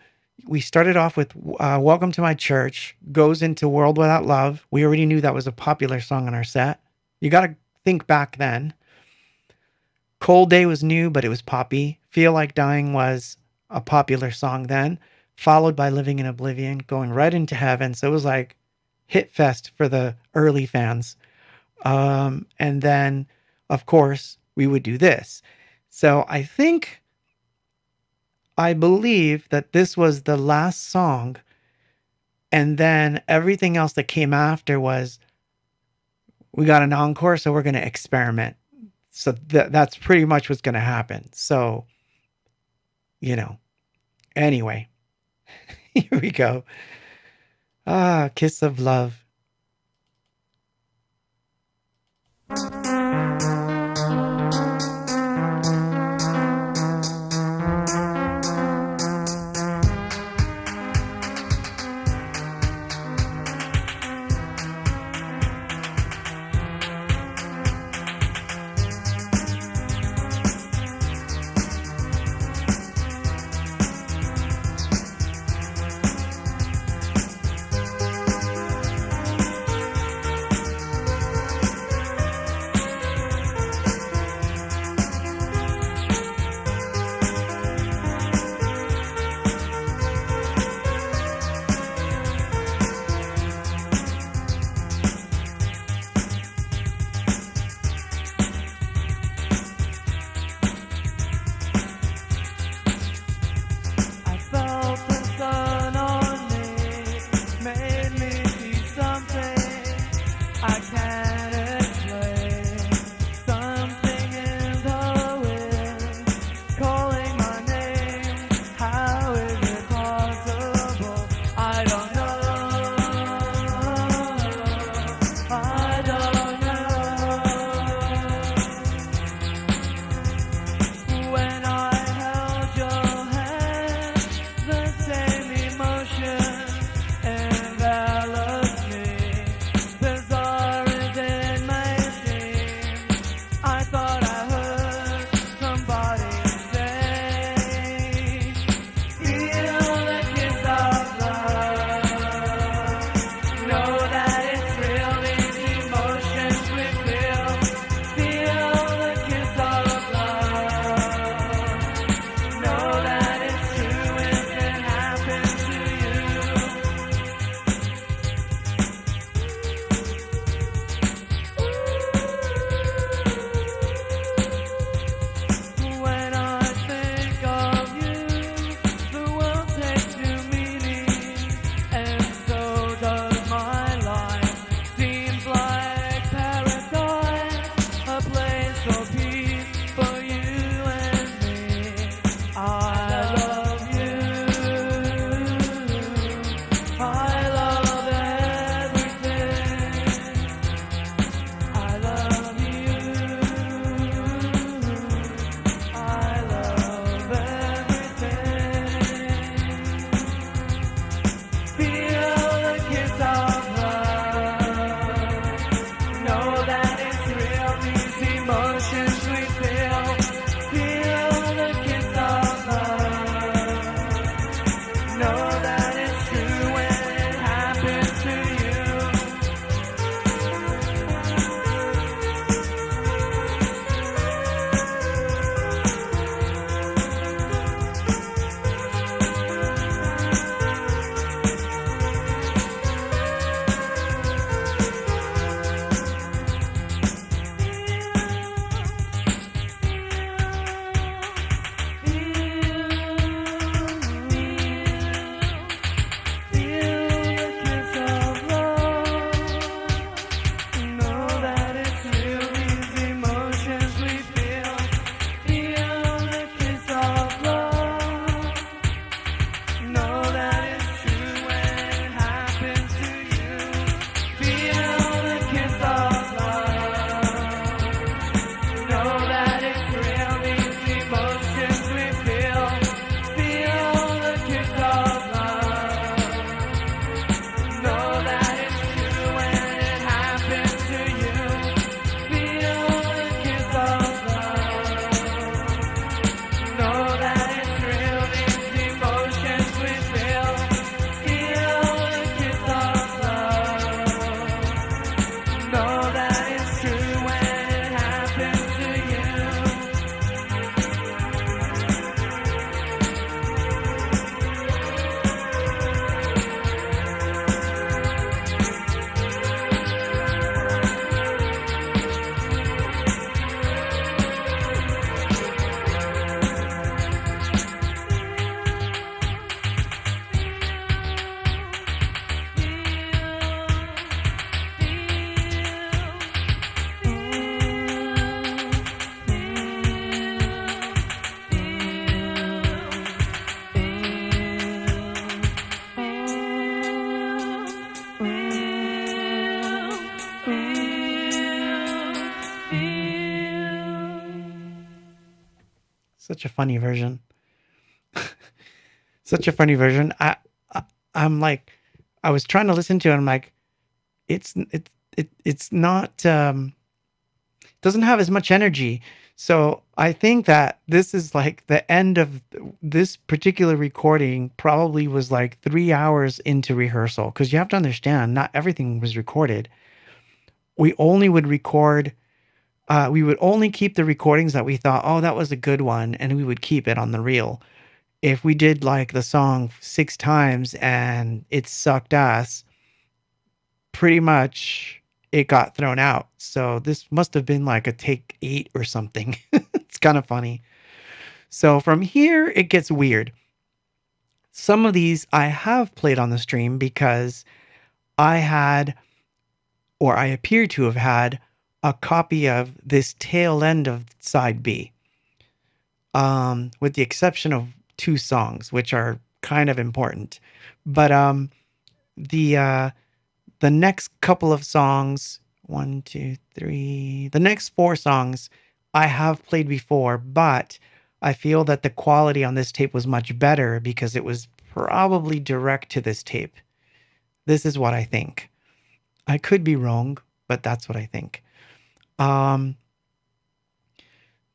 Speaker 1: We started off with "Welcome to My Church," goes into "World Without Love." We already knew that was a popular song on our set. You got to think back then. "Cold Day" was new, but it was poppy. "Feel Like Dying" was a popular song then, followed by "Living in Oblivion," going right into heaven. So it was like hit fest for the early fans. And then, of course, we would do this. So I believe that this was the last song. And then everything else that came after was, we got an encore, so we're going to experiment. So that's pretty much what's going to happen. So, you know, anyway, here we go. Kiss of Love. Such a funny version. Such a funny version. I'm like, I was trying to listen to it. I'm like, it's not doesn't have as much energy. So I think that this is like the end of this particular recording. Probably was like 3 hours into rehearsal, because you have to understand, not everything was recorded. We only would record. We would only keep the recordings that we thought, oh, that was a good one, and we would keep it on the reel. If we did like the song 6 times and it sucked ass, pretty much it got thrown out. So this must have been like a take 8 or something. It's kind of funny. So from here, it gets weird. Some of these I have played on the stream because I had, or I appear to have had, a copy of this tail end of side B. With the exception of 2 songs, which are kind of important. But the next couple of songs, 1, 2, 3, the next 4 songs I have played before, but I feel that the quality on this tape was much better because it was probably direct to this tape. This is what I think. I could be wrong, but that's what I think.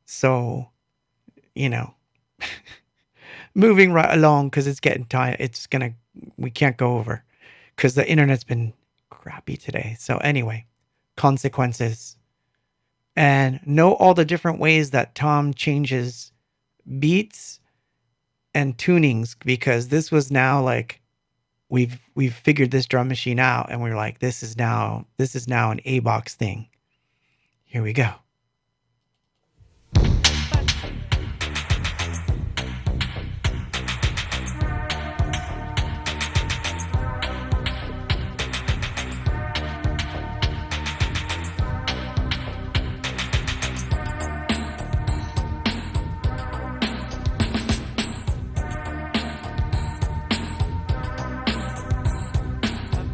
Speaker 1: So, you know, moving right along, because it's getting tired. We can't go over because the internet's been crappy today. So anyway, consequences. And know all the different ways that Tom changes beats and tunings, because this was now like, we've figured this drum machine out, and we're like, this is now an A-box thing. Here we go.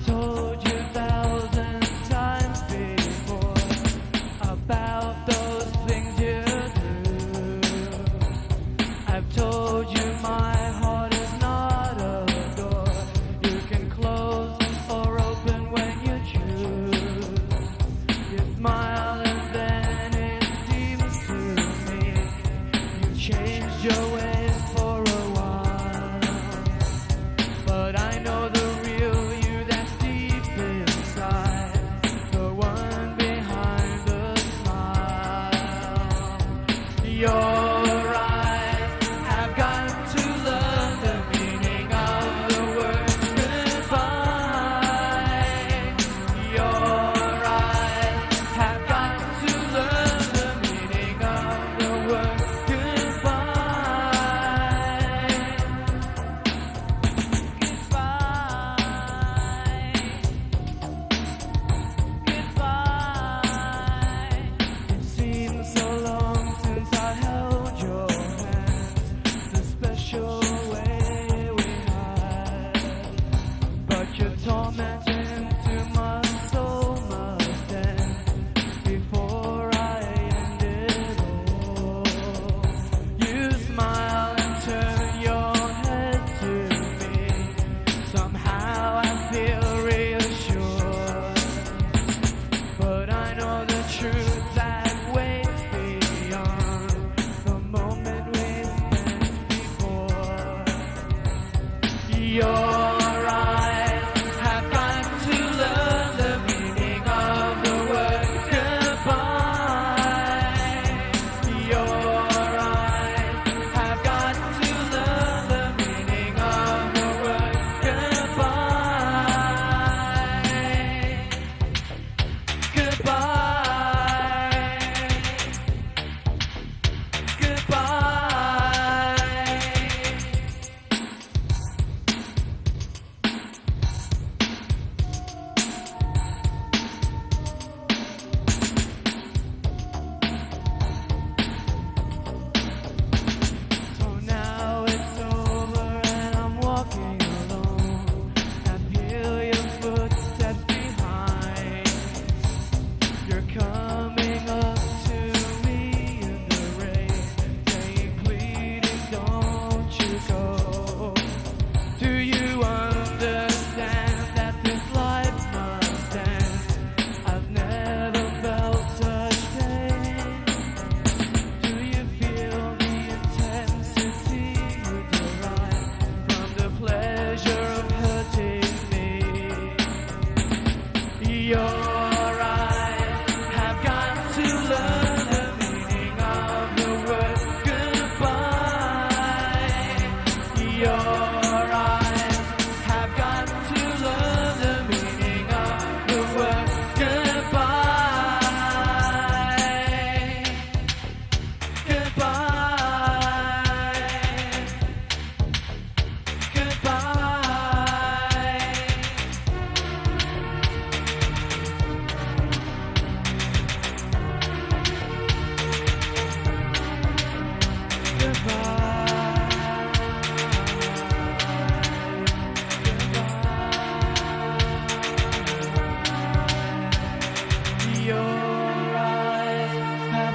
Speaker 3: Told you 1,000 times before about those things you do. I've told you my heart is not a door you can close or open when you choose. You smile and then it seems to me you changed your ways for a while. But I know the real you that's deep inside, the one behind the smile. Your eyes have got to learn the meaning of the word goodbye. Your eyes have got to learn the meaning of the word goodbye. Goodbye. It seems so long since I held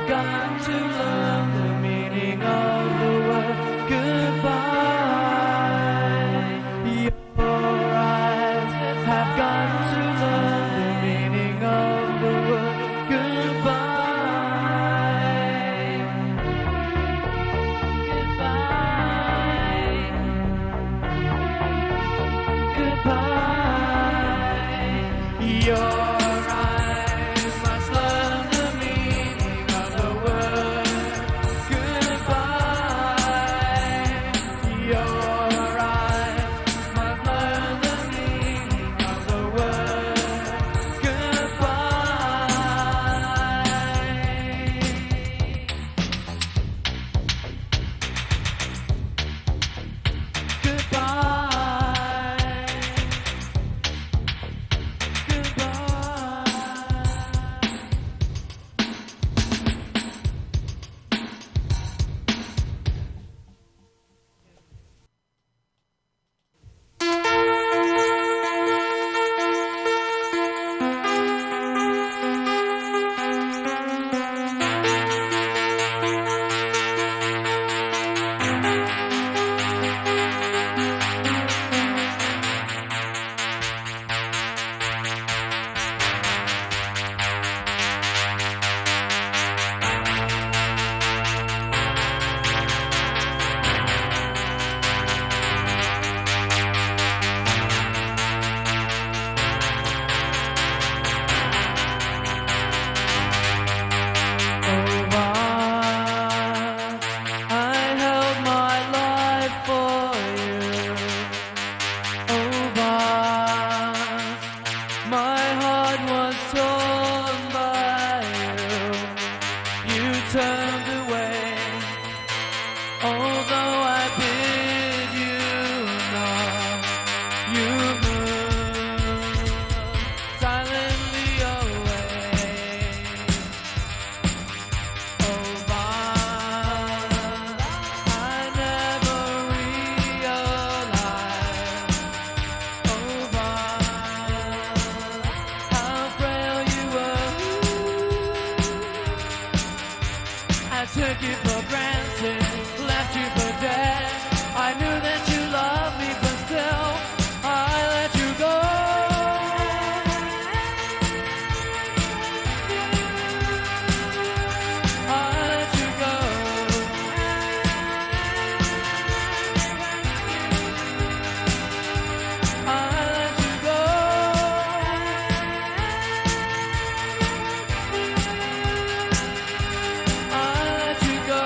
Speaker 3: got to learn the meaning of the word goodbye. Your eyes have got to learn the meaning of the word goodbye. Goodbye. Goodbye. Your eyes must learn the meaning of the word goodbye. Your eyes must learn the meaning of the word goodbye. Goodbye. Turned away, although I bid you not, you moved silently away. Oh, but I never realized, oh, but how frail you were. I took you for granted, left you for dead. I knew that you loved me, but still I let you go. I let you go. I let you go. I let you go.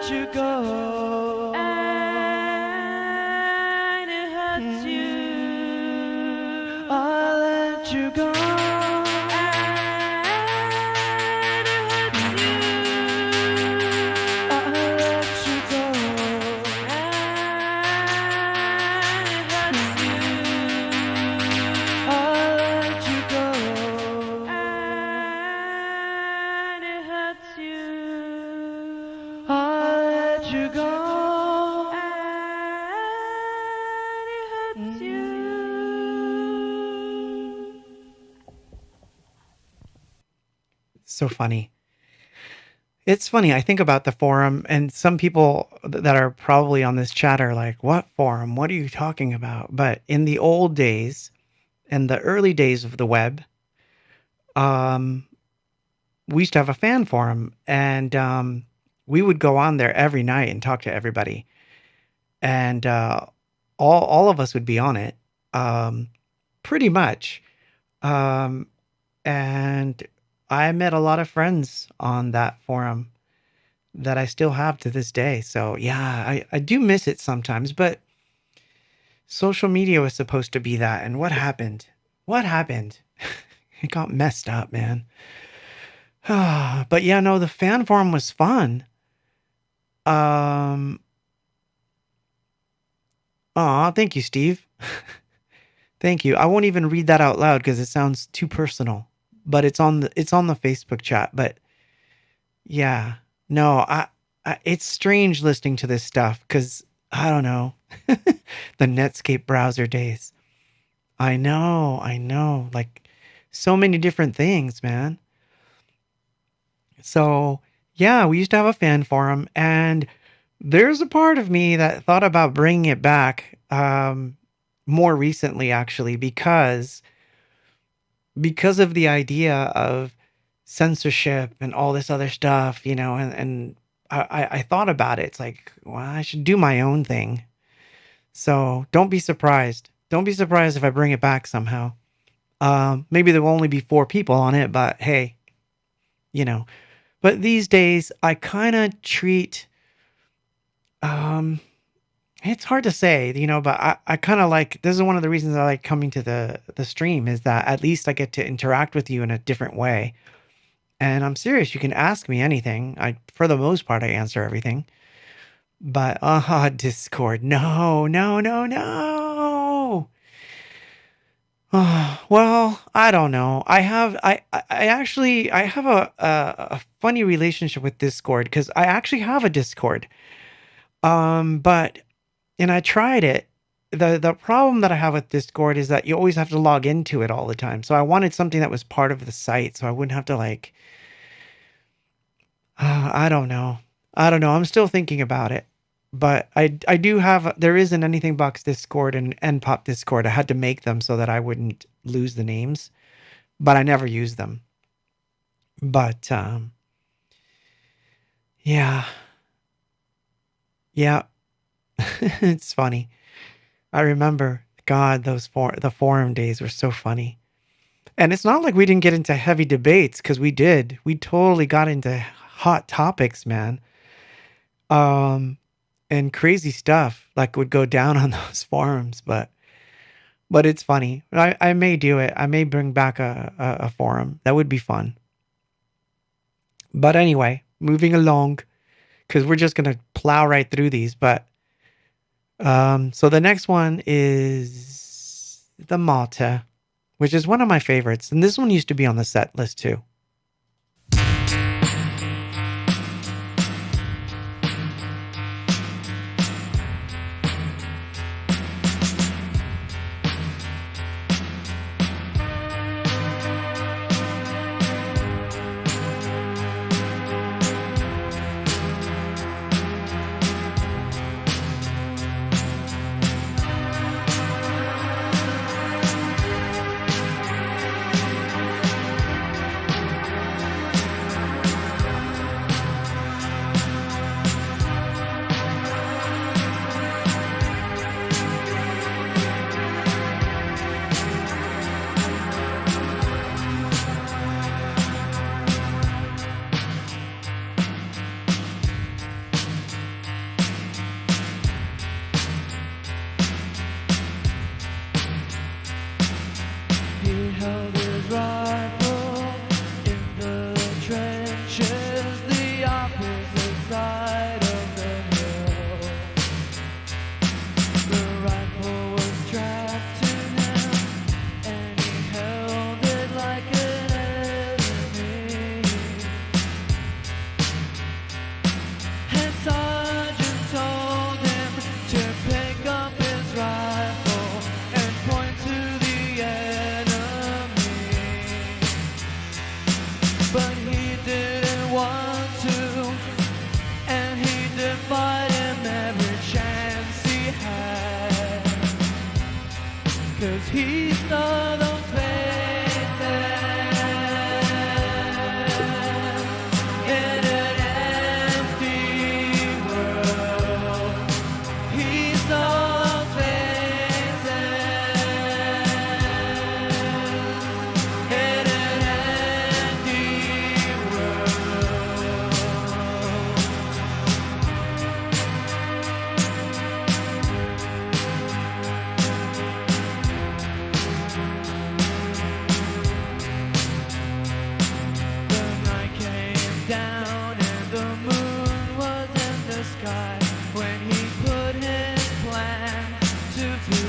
Speaker 3: let you go, and it hurts you. I let you go, and it hurts you. I let you go, and it hurts you. I let you go, and it hurts you. I let you go, and it hurts you.
Speaker 1: So funny. It's funny. I think about the forum, and some people that are probably on this chat are like, what forum? What are you talking about? But in the old days, in the early days of the web, we used to have a fan forum, and we would go on there every night and talk to everybody. And all of us would be on it, pretty much. And I met a lot of friends on that forum that I still have to this day. So yeah, I do miss it sometimes, but social media was supposed to be that. And what happened? What happened? It got messed up, man. But yeah, no, the fan forum was fun. Aw, thank you, Steve. Thank you. I won't even read that out loud because it sounds too personal. But it's on the Facebook chat. But yeah, no, it's strange listening to this stuff because I don't know. The Netscape browser days. I know. Like so many different things, man. So yeah, we used to have a fan forum, and there's a part of me that thought about bringing it back more recently, actually, because of the idea of censorship and all this other stuff, you know, and I thought about it. It's like, well, I should do my own thing. So don't be surprised. Don't be surprised if I bring it back somehow. Maybe there will only be 4 people on it, but hey, you know. But these days, I kind of treat, it's hard to say, you know, but I kind of like, this is one of the reasons I like coming to the stream, is that at least I get to interact with you in a different way. And I'm serious, you can ask me anything. For the most part, I answer everything. But, Discord, no. Well, I don't know. I have a funny relationship with Discord because I actually have a Discord. But I tried it. The problem that I have with Discord is that you always have to log into it all the time. So I wanted something that was part of the site, so I wouldn't have to like. I don't know. I'm still thinking about it. But I do have, there is an Anything Box Discord and NPop Discord. I had to make them so that I wouldn't lose the names, but I never used them. But, yeah. It's funny. I remember, God, the forum days were so funny. And it's not like we didn't get into heavy debates, because we did. We totally got into hot topics, man. And crazy stuff like would go down on those forums, but it's funny. I may do it. I may bring back a forum. That would be fun. But anyway, moving along, because we're just going to plow right through these. But so the next one is the Malta, which is one of my favorites. And this one used to be on the set list too.
Speaker 3: want to, and he defied him every chance he had. 'Cause he saw those faces in an empty world. He saw those faces in an empty world. The night came down and the moon was in the sky when he put his plan to be.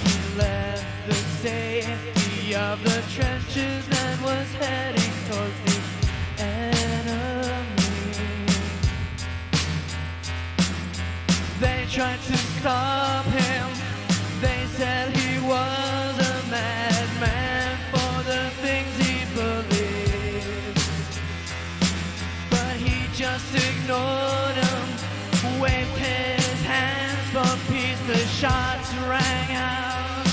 Speaker 3: He left the safety of the trenches and was heading towards the enemy. They tried to stop him. They said he was a madman for the things he believed. But he just ignored them, waved his hands for peace. The shots rang out.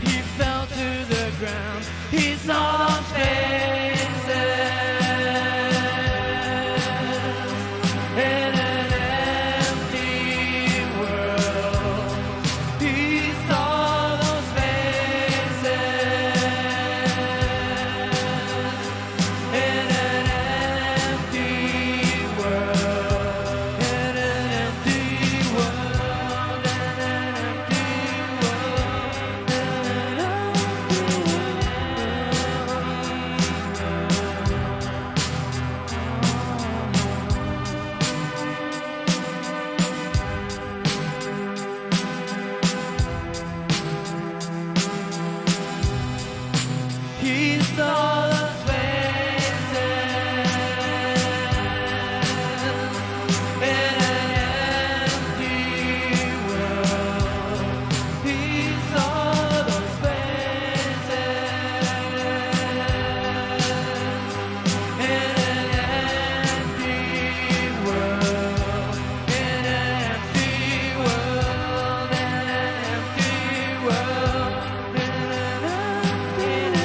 Speaker 3: He fell to the ground. He saw those faces in an empty world. He saw those faces in an empty world. In an empty world. In an empty world. In an empty He saw those faces in an empty world. He saw those faces in an empty world. In an empty world. In an empty world. In an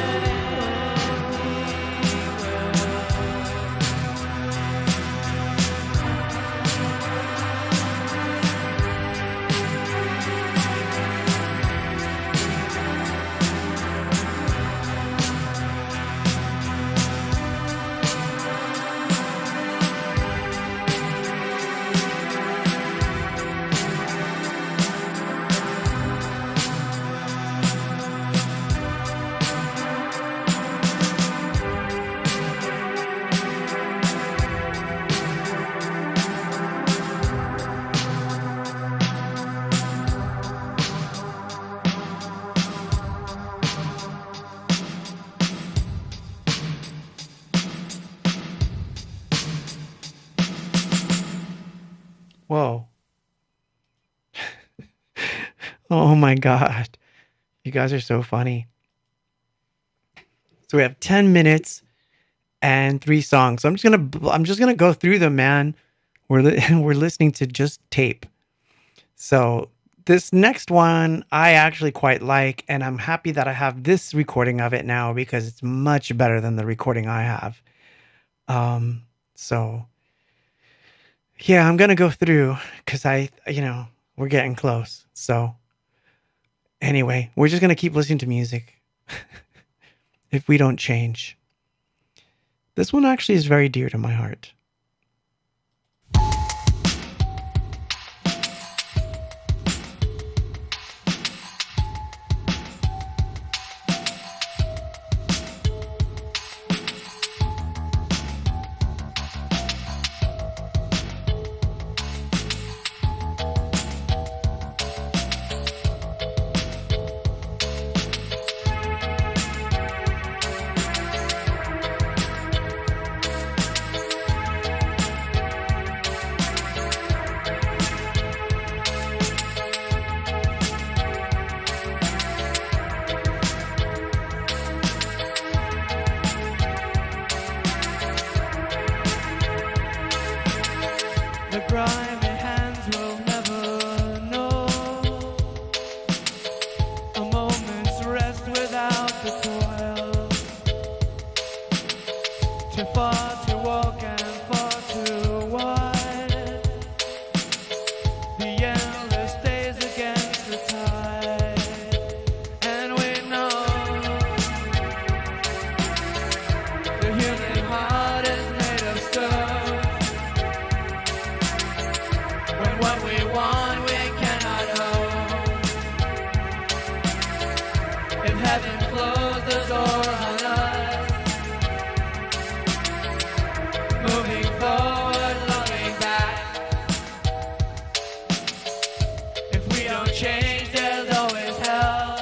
Speaker 1: Whoa. Oh my God. You guys are so funny. So we have 10 minutes and 3 songs. So I'm just gonna go through them, man. We're listening to just tape. So this next one I actually quite like, and I'm happy that I have this recording of it now because it's much better than the recording I have. So yeah, I'm gonna go through because we're getting close. So anyway, we're just gonna keep listening to music if we don't change. This one actually is very dear to my heart.
Speaker 3: grimy hands will never know a moment's rest without the toil. Too far to walk and far too wide. The endless days against the tide, and we know the human heart is made of stone. When what we want we cannot own. If heaven closed the door on us, moving forward, looking back. If we don't change, there's always hell.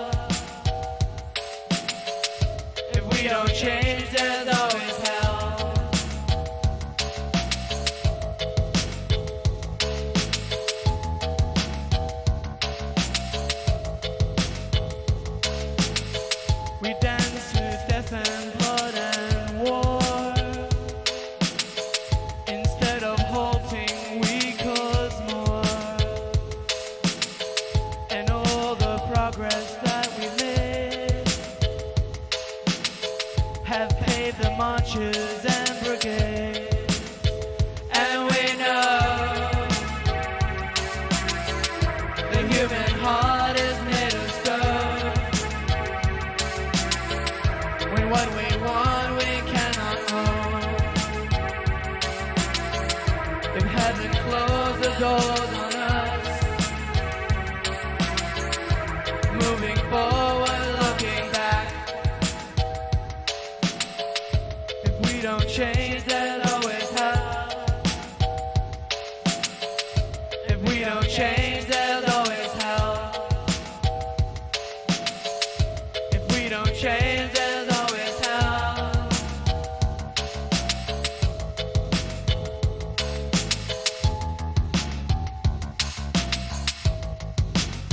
Speaker 3: If we don't change, there's always hell. We dance to death and blood and war. Instead of halting, we cause more. And all the progress that we made have paved the marches and brigades. And we know the human heart is made of stone. When what we want we cannot own. If heaven closed the doors on us, moving forward, looking back. If we don't change, there's always hell. If we don't change, there's always hell. If we don't change, there's always hell.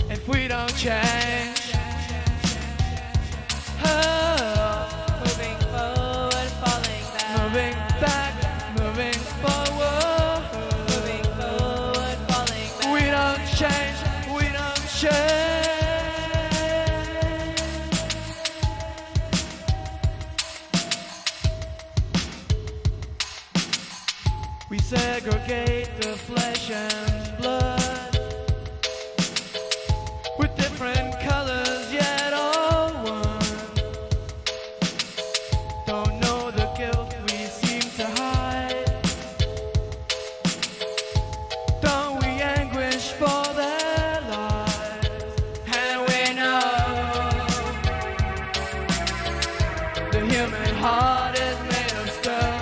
Speaker 3: If we don't change,
Speaker 2: Moving forward, falling back.
Speaker 3: moving back, moving forward.
Speaker 2: Moving forward, falling back.
Speaker 3: We don't change, we don't change. We segregate the flesh and blood with different colors, yet all one. Don't know the guilt we seem to hide. Don't we anguish for their lives? And we know the human heart is made of stone.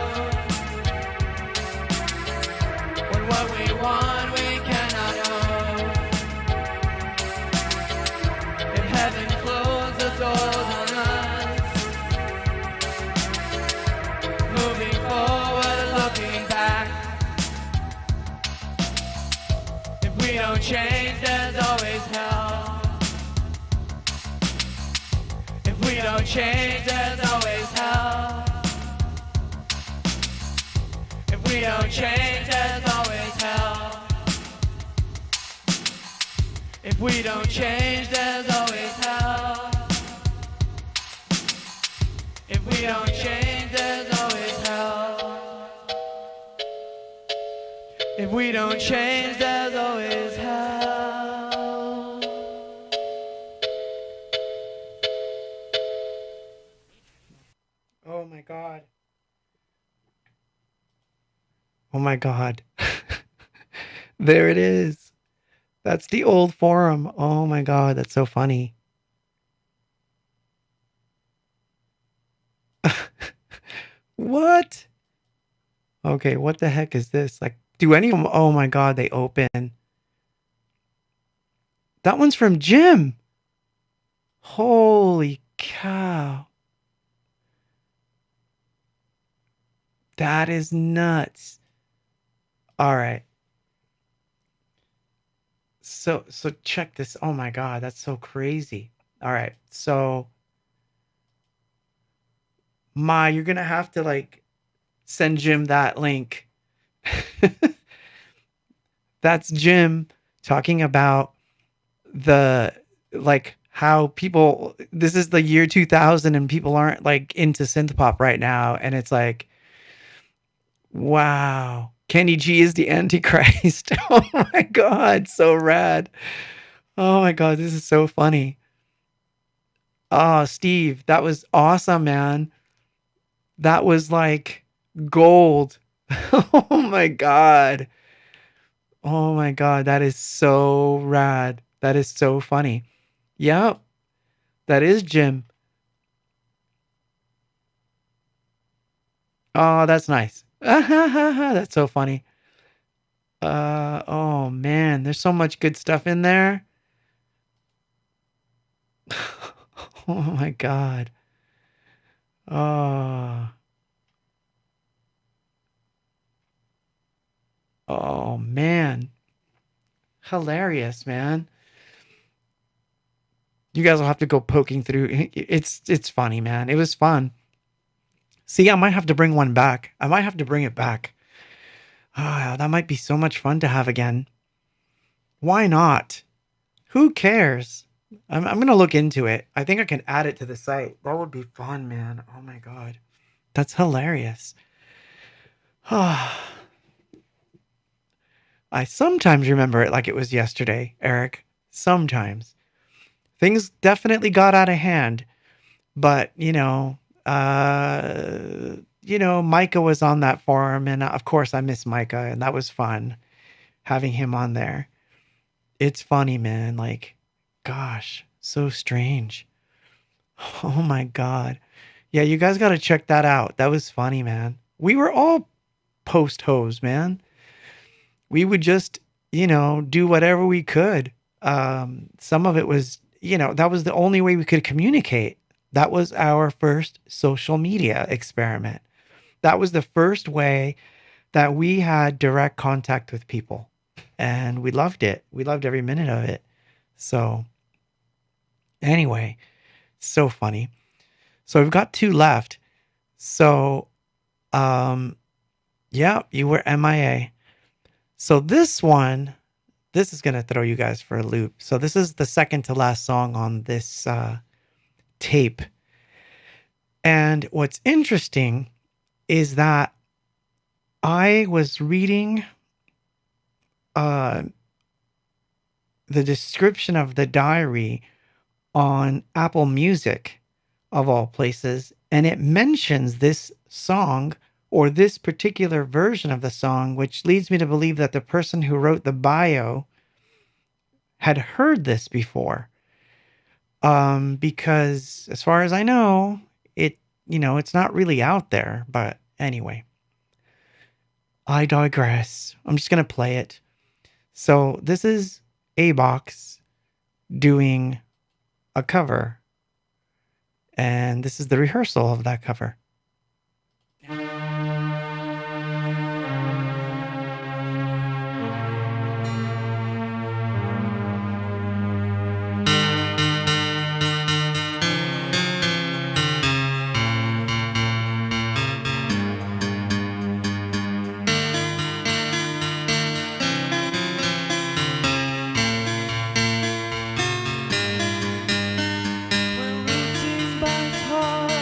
Speaker 3: When what we want we cannot own. If heaven closed the doors on us, moving forward, looking back. If we don't change, there's always hell. If we don't change, there's always hell. If we don't change, there's always hell. If we don't change, there's always hell. If we don't change, there's always hell. If we don't change, there's always hell.
Speaker 1: Oh my god. Oh my god. There it is. That's the old forum. Oh my god, that's so funny. What? Okay, what the heck is this? Like, do any of them? Oh my god, they open. That one's from Jim. Holy cow. That is nuts. All right. So check this. Oh my god, that's so crazy. All right. So you're gonna have to like send Jim that link. That's Jim talking about the like how people, this is the year 2000 and people aren't like into synth pop right now, and it's like, wow, Kenny G is the Antichrist. Oh my god, so rad. Oh my god, this is so funny. Oh, Steve, that was awesome, man. That was like gold. Oh my god. Oh my god, that is so rad. That is so funny. Yep, that is Jim. Oh, that's nice. That's so funny. Oh man, there's so much good stuff in there. Oh my god. Oh, oh man. Hilarious, man. You guys will have to go poking through. It's funny, man. It was fun. See, I might have to bring one back. I might have to bring it back. Ah, that might be so much fun to have again. Why not? Who cares? I'm gonna look into it. I think I can add it to the site. That would be fun, man. Oh my god. That's hilarious. I sometimes remember it like it was yesterday, Eric. Sometimes. Things definitely got out of hand, but Micah was on that forum, and of course I miss Micah, and that was fun having him on there. It's funny, man. Like, gosh, so strange. Oh my god. Yeah, you guys got to check that out. That was funny, man. We were all post hoes, man. We would just, do whatever we could. Some of it was, that was the only way we could communicate. That was our first social media experiment. That was the first way that we had direct contact with people. And we loved it. We loved every minute of it. So, anyway, so funny. So, we've got 2 left. So, yeah, you were MIA. So, this is going to throw you guys for a loop. So, this is the second to last song on this tape. And what's interesting is that I was reading the description of the diary on Apple Music, of all places, and it mentions this song or this particular version of the song, which leads me to believe that the person who wrote the bio had heard this before. Because as far as I know, it's not really out there, but anyway, I digress. I'm just going to play it. So this is A-Box doing a cover, and this is the rehearsal of that cover.
Speaker 3: When routines bites hard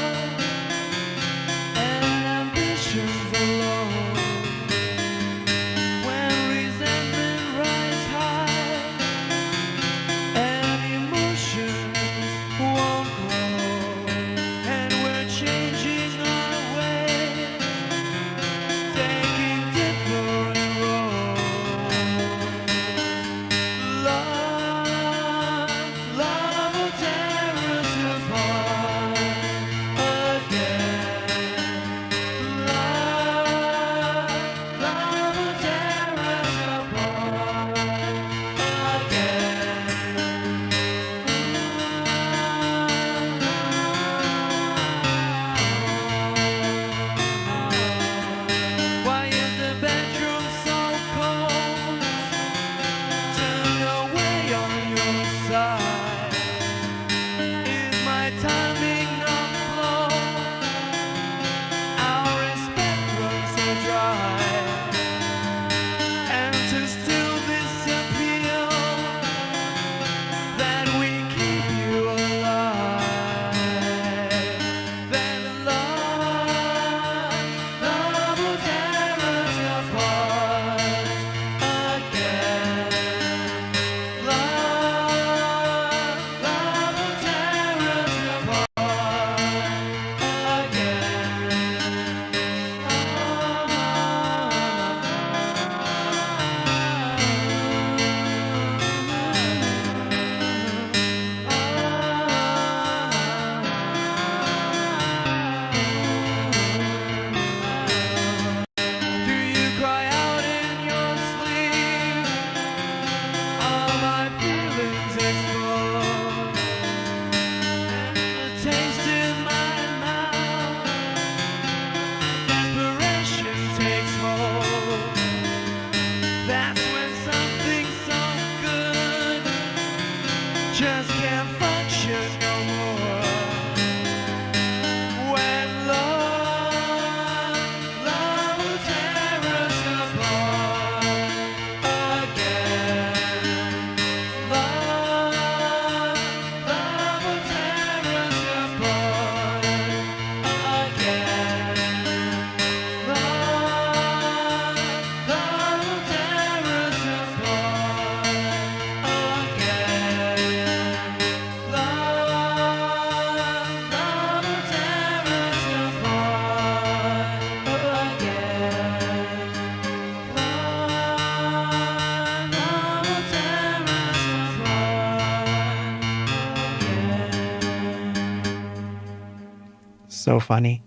Speaker 1: so funny.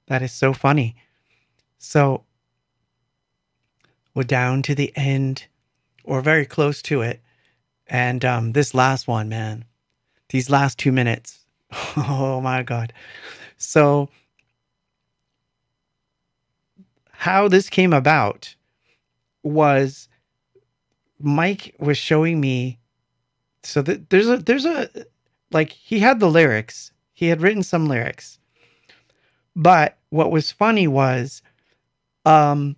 Speaker 1: That is so funny. So we're down to the end, or very close to it. And this last one, man, these last 2 minutes. Oh my God. So how this came about was Mike was showing me. So there's a, like, he had the lyrics. He had written some lyrics. But what was funny was, I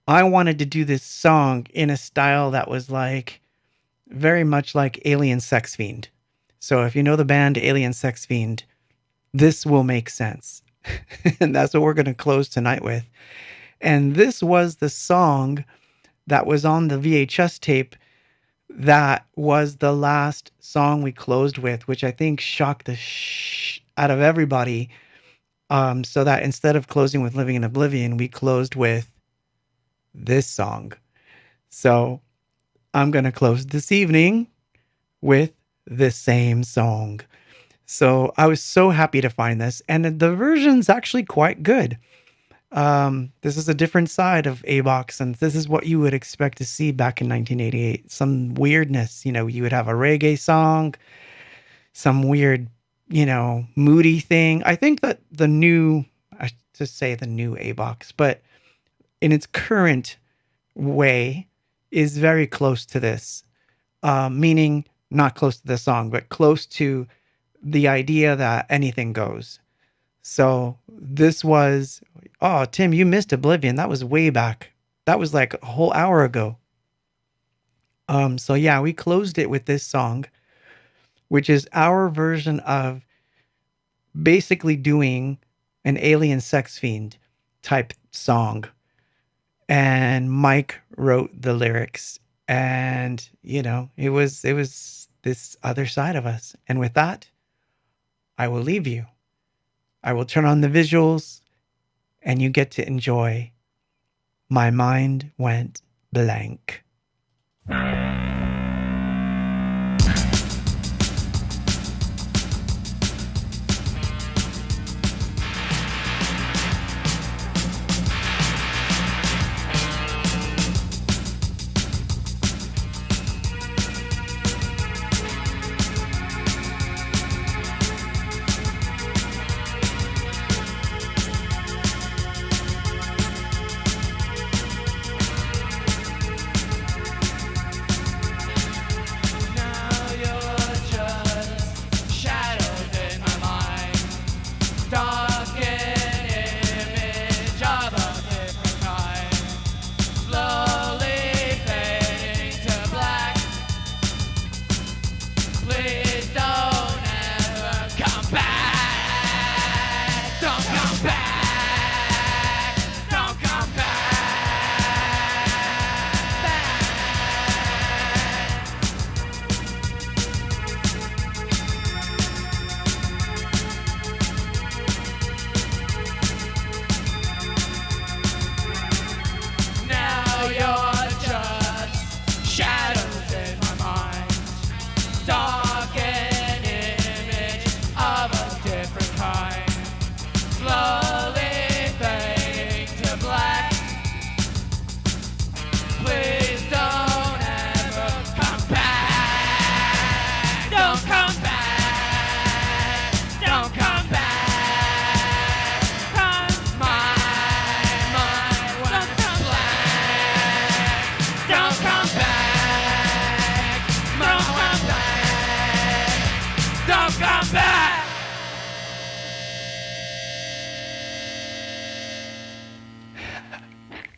Speaker 1: wanted to do this song in a style that was like very much like Alien Sex Fiend. So if you know the band Alien Sex Fiend, this will make sense. And that's what we're going to close tonight with. And this was the song that was on the VHS tape that was the last song we closed with, which I think shocked the out of everybody. So that instead of closing with Living in Oblivion, we closed with this song. So I'm going to close this evening with the same song. So I was so happy to find this, and the version's actually quite good. This is a different side of A-Box, and this is what you would expect to see back in 1988. Some weirdness, you would have a reggae song, some weird, moody thing. I think that the new A-Box, but in its current way is very close to this, meaning not close to the song, but close to the idea that anything goes. So this was, oh, Tim, you missed Oblivion. That was way back. That was like a whole hour ago. So yeah, we closed it with this song, which is our version of basically doing an Alien Sex Fiend type song. And Mike wrote the lyrics, and it was this other side of us. And with that, I will leave you. I will turn on the visuals, and you get to enjoy My Mind Went Blank.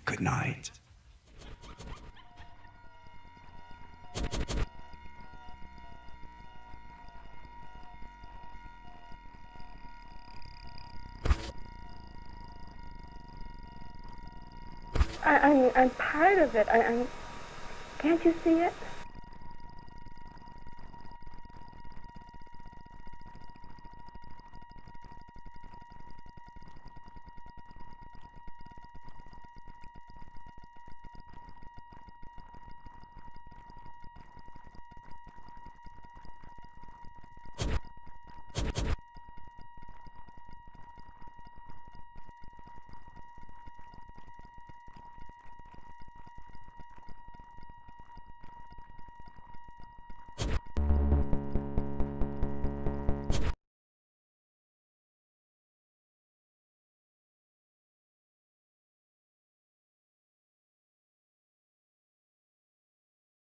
Speaker 1: Good night.
Speaker 4: I'm part of it. Can't you see it?